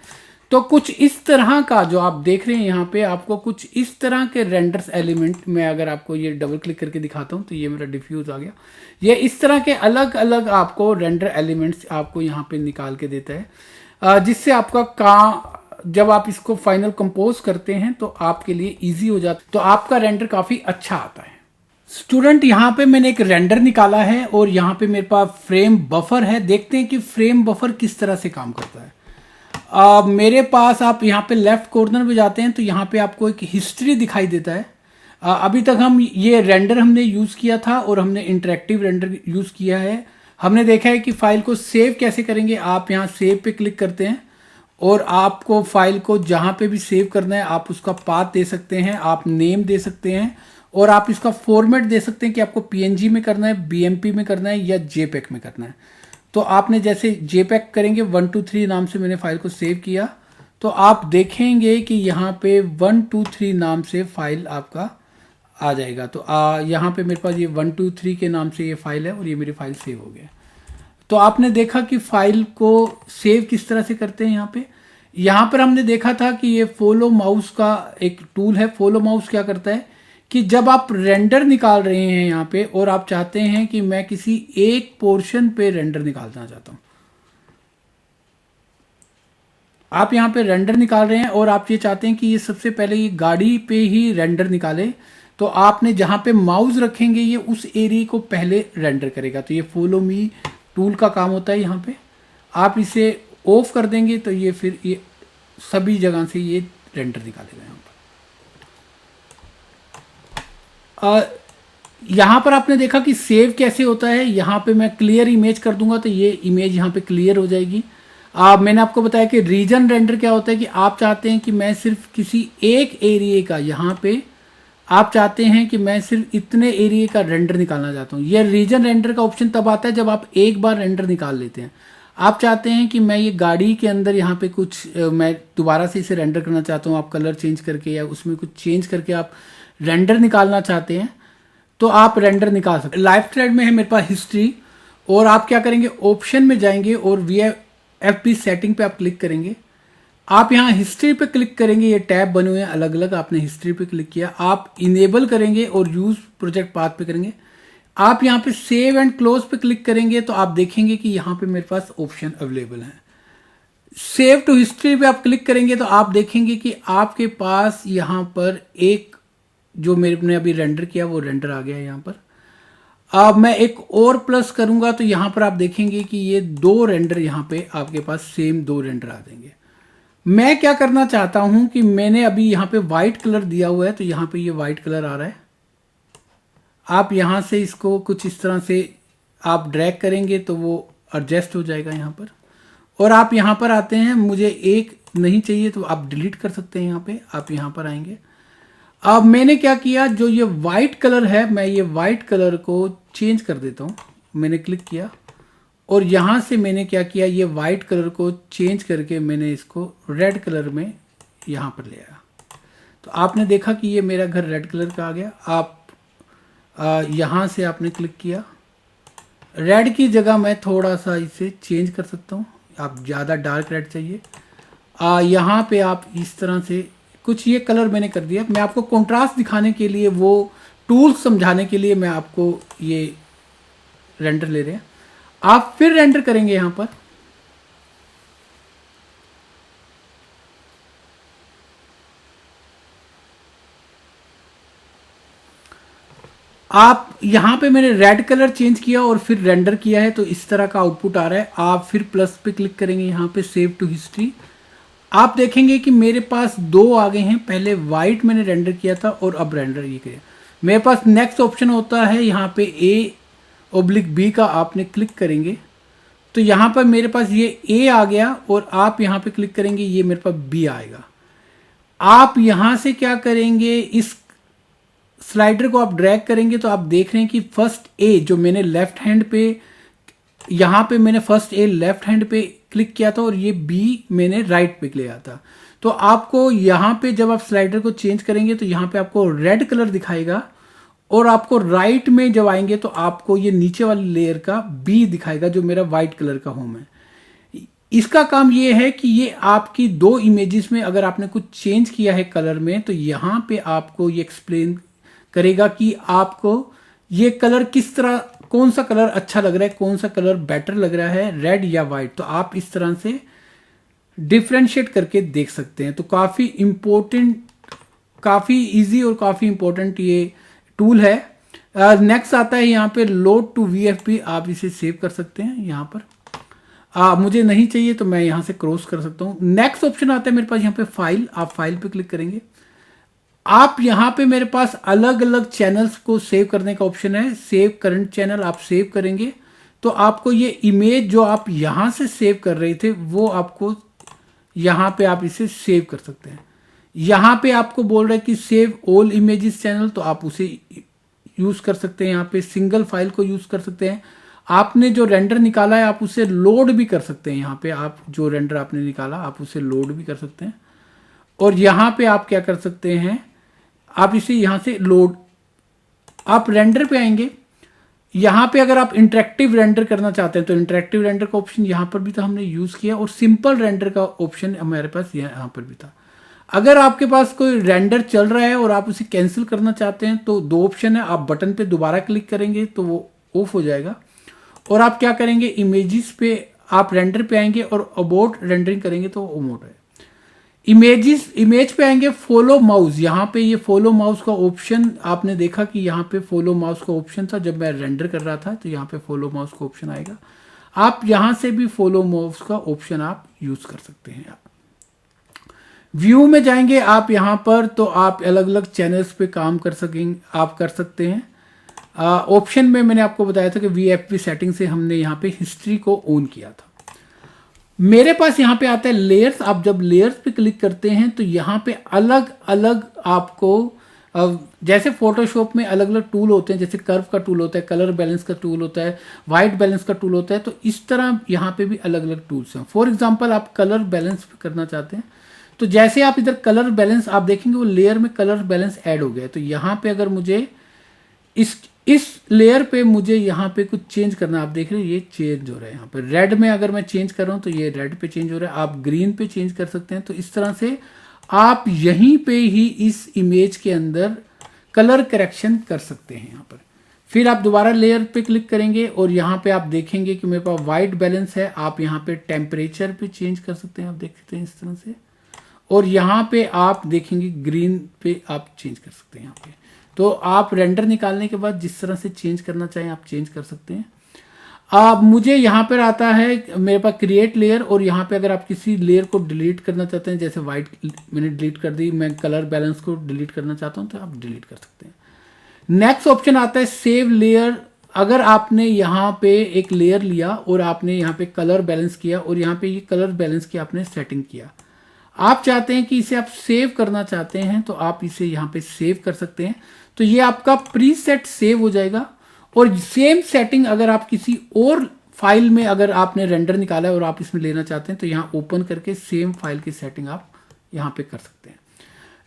तो कुछ इस तरह का जो आप देख रहे हैं यहाँ पे, आपको कुछ इस तरह के रेंडर्स एलिमेंट में, अगर आपको ये डबल क्लिक करके दिखाता हूँ तो ये मेरा डिफ्यूज आ गया। ये इस तरह के अलग अलग आपको रेंडर एलिमेंट्स आपको यहाँ पे निकाल के देता है, जिससे आपका काम, जब आप इसको फाइनल कंपोज करते हैं तो आपके लिए ईजी हो जाता है, तो आपका रेंडर काफ़ी अच्छा आता है। स्टूडेंट, यहाँ पे मैंने एक रेंडर निकाला है और यहाँ पे मेरे पास फ्रेम बफर है। देखते हैं कि फ्रेम बफर किस तरह से काम करता है। मेरे पास, आप यहाँ पे लेफ्ट कॉर्नर में जाते हैं तो यहाँ पे आपको एक हिस्ट्री दिखाई देता है। अभी तक हम ये रेंडर हमने यूज़ किया था और हमने इंटरेक्टिव रेंडर यूज़ किया है। हमने देखा है कि फाइल को सेव कैसे करेंगे। आप यहाँ सेव पे क्लिक करते हैं और आपको फाइल को जहाँ पे भी सेव करना है आप उसका पाथ दे सकते हैं, आप नेम दे सकते हैं और आप इसका फॉर्मेट दे सकते हैं कि आपको पीएनजी में करना है, बीएमपी में करना है या जेपेग में करना है। तो आपने जैसे जेपेग करेंगे, 123 नाम से मैंने फाइल को सेव किया, तो आप देखेंगे कि यहाँ पे 123 नाम से फाइल आपका आ जाएगा। तो यहाँ पे मेरे पास ये 123 के नाम से ये फाइल है और ये मेरी फाइल सेव हो गया। तो आपने देखा कि फाइल को सेव किस तरह से करते हैं। यहाँ पर हमने देखा था कि ये फॉलो माउस का एक टूल है। फॉलो माउस क्या करता है कि जब आप रेंडर निकाल रहे हैं यहाँ पे और आप चाहते हैं कि मैं किसी एक पोर्शन पे रेंडर निकालना चाहता हूँ, आप यहाँ पे रेंडर निकाल रहे हैं और आप ये चाहते हैं कि ये सबसे पहले ये गाड़ी पे ही रेंडर निकाले, तो आपने जहाँ पे माउस रखेंगे ये उस एरिया को पहले रेंडर करेगा। तो ये फॉलो मी टूल का काम होता है। यहाँ पे आप इसे ऑफ कर देंगे तो ये फिर ये सभी जगह से ये रेंडर निकालेगा। यहाँ पर आपने देखा कि सेव कैसे होता है। यहाँ पे मैं क्लियर इमेज कर दूंगा तो ये इमेज यहाँ पे क्लियर हो जाएगी। मैंने आपको बताया कि रीजन रेंडर क्या होता है कि आप चाहते हैं कि मैं सिर्फ किसी एक एरिया का, यहाँ पे आप चाहते हैं कि मैं सिर्फ इतने एरिया का रेंडर निकालना चाहता हूँ। यह रीजन रेंडर का ऑप्शन तब आता है जब आप एक बार रेंडर निकाल लेते हैं। आप चाहते हैं कि मैं ये गाड़ी के अंदर यहाँ पे कुछ मैं दोबारा से इसे रेंडर करना चाहता हूँ, आप कलर चेंज करके या उसमें कुछ चेंज करके आप रेंडर निकालना चाहते हैं तो आप रेंडर निकाल सकते हैं। लाइव थ्रेड में है मेरे पास हिस्ट्री, और आप क्या करेंगे, ऑप्शन में जाएंगे और VFP सेटिंग पे आप क्लिक करेंगे। आप यहाँ हिस्ट्री पे क्लिक करेंगे, ये टैब बने हुए हैं अलग अलग, आपने हिस्ट्री पे क्लिक किया, आप इनेबल करेंगे और यूज प्रोजेक्ट पाथ पे करेंगे। आप यहाँ पे सेव एंड क्लोज पे क्लिक करेंगे तो आप देखेंगे कि यहाँ पे मेरे पास ऑप्शन अवेलेबल है। सेव टू हिस्ट्री पे आप क्लिक करेंगे तो आप देखेंगे कि आपके पास यहाँ पर एक जो मेरे ने अभी रेंडर किया वो रेंडर आ गया है यहाँ पर। अब मैं एक और प्लस करूंगा तो यहाँ पर आप देखेंगे कि ये दो रेंडर यहाँ पे आपके पास सेम दो रेंडर आ देंगे। मैं क्या करना चाहता हूं कि मैंने अभी यहाँ पे वाइट कलर दिया हुआ है तो यहाँ पे ये वाइट कलर आ रहा है। आप यहाँ से इसको कुछ इस तरह से आप ड्रैग करेंगे तो वो एडजस्ट हो जाएगा यहाँ पर। और आप यहाँ पर आते हैं, मुझे एक नहीं चाहिए तो आप डिलीट कर सकते हैं। यहाँ पे आप यहाँ पर आएंगे। अब मैंने क्या किया, जो ये वाइट कलर है मैं ये वाइट कलर को चेंज कर देता हूँ। मैंने क्लिक किया और यहाँ से मैंने क्या किया, ये वाइट कलर को चेंज करके मैंने इसको रेड कलर में यहाँ पर ले आया। तो आपने देखा कि ये मेरा घर रेड कलर का आ गया। आप यहाँ से आपने क्लिक किया, रेड की जगह मैं थोड़ा सा इसे चेंज कर सकता हूँ। आप ज़्यादा डार्क रेड चाहिए, यहाँ पे आप इस तरह से कुछ ये कलर मैंने कर दिया। मैं आपको कंट्रास्ट दिखाने के लिए, वो टूल्स समझाने के लिए मैं आपको ये रेंडर ले रहे हैं। आप फिर रेंडर करेंगे यहाँ पर। आप यहाँ पे मैंने रेड कलर चेंज किया और फिर रेंडर किया है तो इस तरह का आउटपुट आ रहा है। आप फिर प्लस पे क्लिक करेंगे, यहाँ पे सेव टू हिस्ट्री। आप देखेंगे कि मेरे पास दो आ गए हैं। पहले वाइट मैंने रेंडर किया था और अब रेंडर ये किया। मेरे पास नेक्स्ट ऑप्शन होता है यहाँ पे A/B का आपने क्लिक करेंगे तो यहाँ पर मेरे पास ये A आ गया और आप यहाँ पे क्लिक करेंगे ये मेरे पास B आएगा। आप यहाँ से क्या करेंगे, इस स्लाइडर को आप ड्रैग करेंगे तो आप देख रहे हैं कि फर्स्ट A जो मैंने लेफ्ट हैंड पे, यहाँ पे मैंने फर्स्ट A लेफ्ट हैंड पे क्लिक किया था और ये B मैंने राइट पे लिया था। तो आपको यहाँ पे जब आप स्लाइडर को चेंज करेंगे तो यहाँ पे आपको रेड कलर दिखाएगा और आपको राइट में जब आएंगे तो आपको ये नीचे वाली लेयर का B दिखाएगा जो मेरा वाइट कलर का होम है। इसका काम ये है कि ये आपकी दो इमेजेस में अगर आपने कुछ चेंज किया है कलर में तो यहाँ पे आपको ये एक्सप्लेन करेगा कि आपको ये कलर किस तरह, कौन सा कलर अच्छा लग रहा है, कौन सा कलर बेटर लग रहा है, रेड या वाइट। तो आप इस तरह से डिफ्रेंशिएट करके देख सकते हैं। तो काफ़ी इम्पोर्टेंट, काफ़ी इजी और काफ़ी इम्पोर्टेंट ये टूल है। नेक्स्ट आता है यहाँ पे लोड टू VFP। आप इसे सेव कर सकते हैं यहाँ पर। मुझे नहीं चाहिए तो मैं यहाँ से क्रॉस कर सकता हूँ। नेक्स्ट ऑप्शन आता है मेरे पास यहाँ पे फाइल। आप फाइल पे क्लिक करेंगे। आप यहाँ पे मेरे पास अलग अलग चैनल्स को सेव करने का ऑप्शन है। सेव करंट चैनल आप सेव करेंगे तो आपको ये इमेज जो आप यहाँ से सेव कर रहे थे वो आपको यहाँ पे आप इसे सेव कर सकते हैं। यहाँ पे आपको बोल रहा है कि सेव ऑल इमेजेस चैनल, तो आप उसे यूज कर सकते हैं। यहाँ पे सिंगल फाइल को यूज कर सकते हैं। आपने जो रेंडर निकाला है आप उसे लोड भी कर सकते हैं। यहाँ पे आप जो रेंडर आपने निकाला आप उसे लोड भी कर सकते हैं। और यहाँ पे आप क्या कर सकते हैं, आप इसे यहाँ से लोड, आप रेंडर पे आएंगे। यहाँ पे अगर आप इंटरेक्टिव रेंडर करना चाहते हैं तो इंटरेक्टिव रेंडर का ऑप्शन यहाँ पर भी तो हमने यूज किया और सिंपल रेंडर का ऑप्शन हमारे पास यहाँ पर भी था। अगर आपके पास कोई रेंडर चल रहा है और आप उसे कैंसिल करना चाहते हैं तो दो ऑप्शन है। आप बटन पे दोबारा क्लिक करेंगे तो वो ऑफ हो जाएगा और आप क्या करेंगे, इमेजेस पे आप रेंडर पे आएंगे और अबाउट रेंडरिंग करेंगे तो वो अबाउट है। इमेज पे आएंगे, फॉलो माउस। यहाँ पे ये फॉलो माउस का ऑप्शन आपने देखा कि यहाँ पे फॉलो माउस का ऑप्शन था जब मैं रेंडर कर रहा था, तो यहाँ पे फॉलो माउस का ऑप्शन आएगा। आप यहाँ से भी फॉलो माउस का ऑप्शन आप यूज कर सकते हैं। व्यू में जाएंगे आप यहाँ पर तो आप अलग अलग चैनल्स पे काम कर सकेंगे, आप कर सकते हैं। ऑप्शन में मैंने आपको बताया था कि VFP सेटिंग से हमने यहाँ पे हिस्ट्री को ऑन किया था। मेरे पास यहाँ पे आता है लेयर्स। आप जब लेयर्स पे क्लिक करते हैं तो यहाँ पे अलग अलग आपको, जैसे फोटोशॉप में अलग अलग टूल होते हैं, जैसे कर्व का टूल होता है, कलर बैलेंस का टूल होता है, वाइट बैलेंस का टूल होता है, तो इस तरह यहाँ पे भी अलग अलग टूल्स हैं। फॉर एग्जांपल आप कलर बैलेंस करना चाहते हैं तो जैसे आप इधर कलर बैलेंस आप देखेंगे वो लेयर में कलर बैलेंस ऐड हो गया है। तो यहाँ पे अगर मुझे इस लेयर पे मुझे यहाँ पे कुछ चेंज करना, आप देख रहे हैं ये चेंज हो रहा है। यहाँ पे रेड में अगर मैं चेंज कर रहा हूँ तो ये रेड पे चेंज हो रहा है। आप ग्रीन पे चेंज कर सकते हैं। तो इस तरह से आप यहीं पे ही इस इमेज के अंदर कलर करेक्शन कर सकते हैं। यहाँ पर फिर आप दोबारा लेयर पे क्लिक करेंगे और यहाँ पे आप देखेंगे कि मेरे पास वाइट बैलेंस है। आप यहाँ पे टेम्परेचर पे चेंज कर सकते हैं, आप देख सकते हैं इस तरह से। और यहाँ पे आप देखेंगे ग्रीन पे आप चेंज कर सकते हैं यहाँ पे। तो आप रेंडर निकालने के बाद जिस तरह से चेंज करना चाहें आप चेंज कर सकते हैं। अब मुझे यहाँ पर आता है मेरे पास क्रिएट लेयर, और यहाँ पे अगर आप किसी लेयर को डिलीट करना चाहते हैं, जैसे वाइट मैंने डिलीट कर दी, मैं कलर बैलेंस को डिलीट करना चाहता हूँ तो आप डिलीट कर सकते हैं। नेक्स्ट ऑप्शन आता है सेव लेयर। अगर आपने यहाँ पे एक लेयर लिया और आपने यहाँ पे कलर बैलेंस किया और यहाँ पे ये कलर बैलेंस की आपने सेटिंग किया, आप चाहते हैं कि इसे आप सेव करना चाहते हैं तो आप इसे यहाँ पे सेव कर सकते हैं। तो ये आपका प्रीसेट सेव हो जाएगा। और सेम सेटिंग अगर आप किसी और फाइल में अगर आपने रेंडर निकाला है और आप इसमें लेना चाहते हैं तो यहाँ ओपन करके सेम फाइल की सेटिंग आप यहाँ पे कर सकते हैं।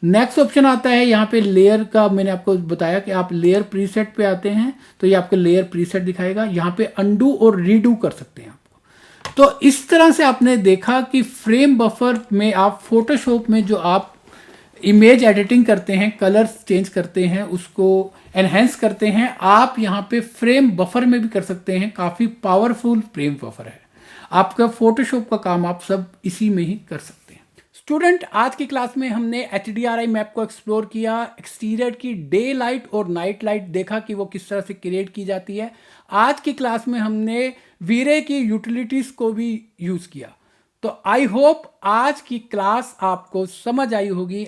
नेक्स्ट ऑप्शन आता है यहाँ पे लेयर का। मैंने आपको बताया कि आप लेयर प्रीसेट पे आते हैं तो ये आपको लेयर प्रीसेट दिखाएगा। यहाँ पे अंडू और रीडू कर सकते हैं आपको। तो इस तरह से आपने देखा कि फ्रेम बफर में आप फोटोशॉप में जो आप इमेज एडिटिंग करते हैं, कलर्स चेंज करते हैं, उसको एनहेंस करते हैं, आप यहाँ पे फ्रेम बफर में भी कर सकते हैं। काफ़ी पावरफुल फ्रेम बफर है। आपका फोटोशॉप का काम आप सब इसी में ही कर सकते हैं। स्टूडेंट, आज की क्लास में हमने HDRI मैप को एक्सप्लोर किया, एक्सटीरियर की डे लाइट और नाइट लाइट देखा कि वो किस तरह से क्रिएट की जाती है। आज की क्लास में हमने वीरे की यूटिलिटीज को भी यूज़ किया। तो आई होप आज की क्लास आपको समझ आई होगी।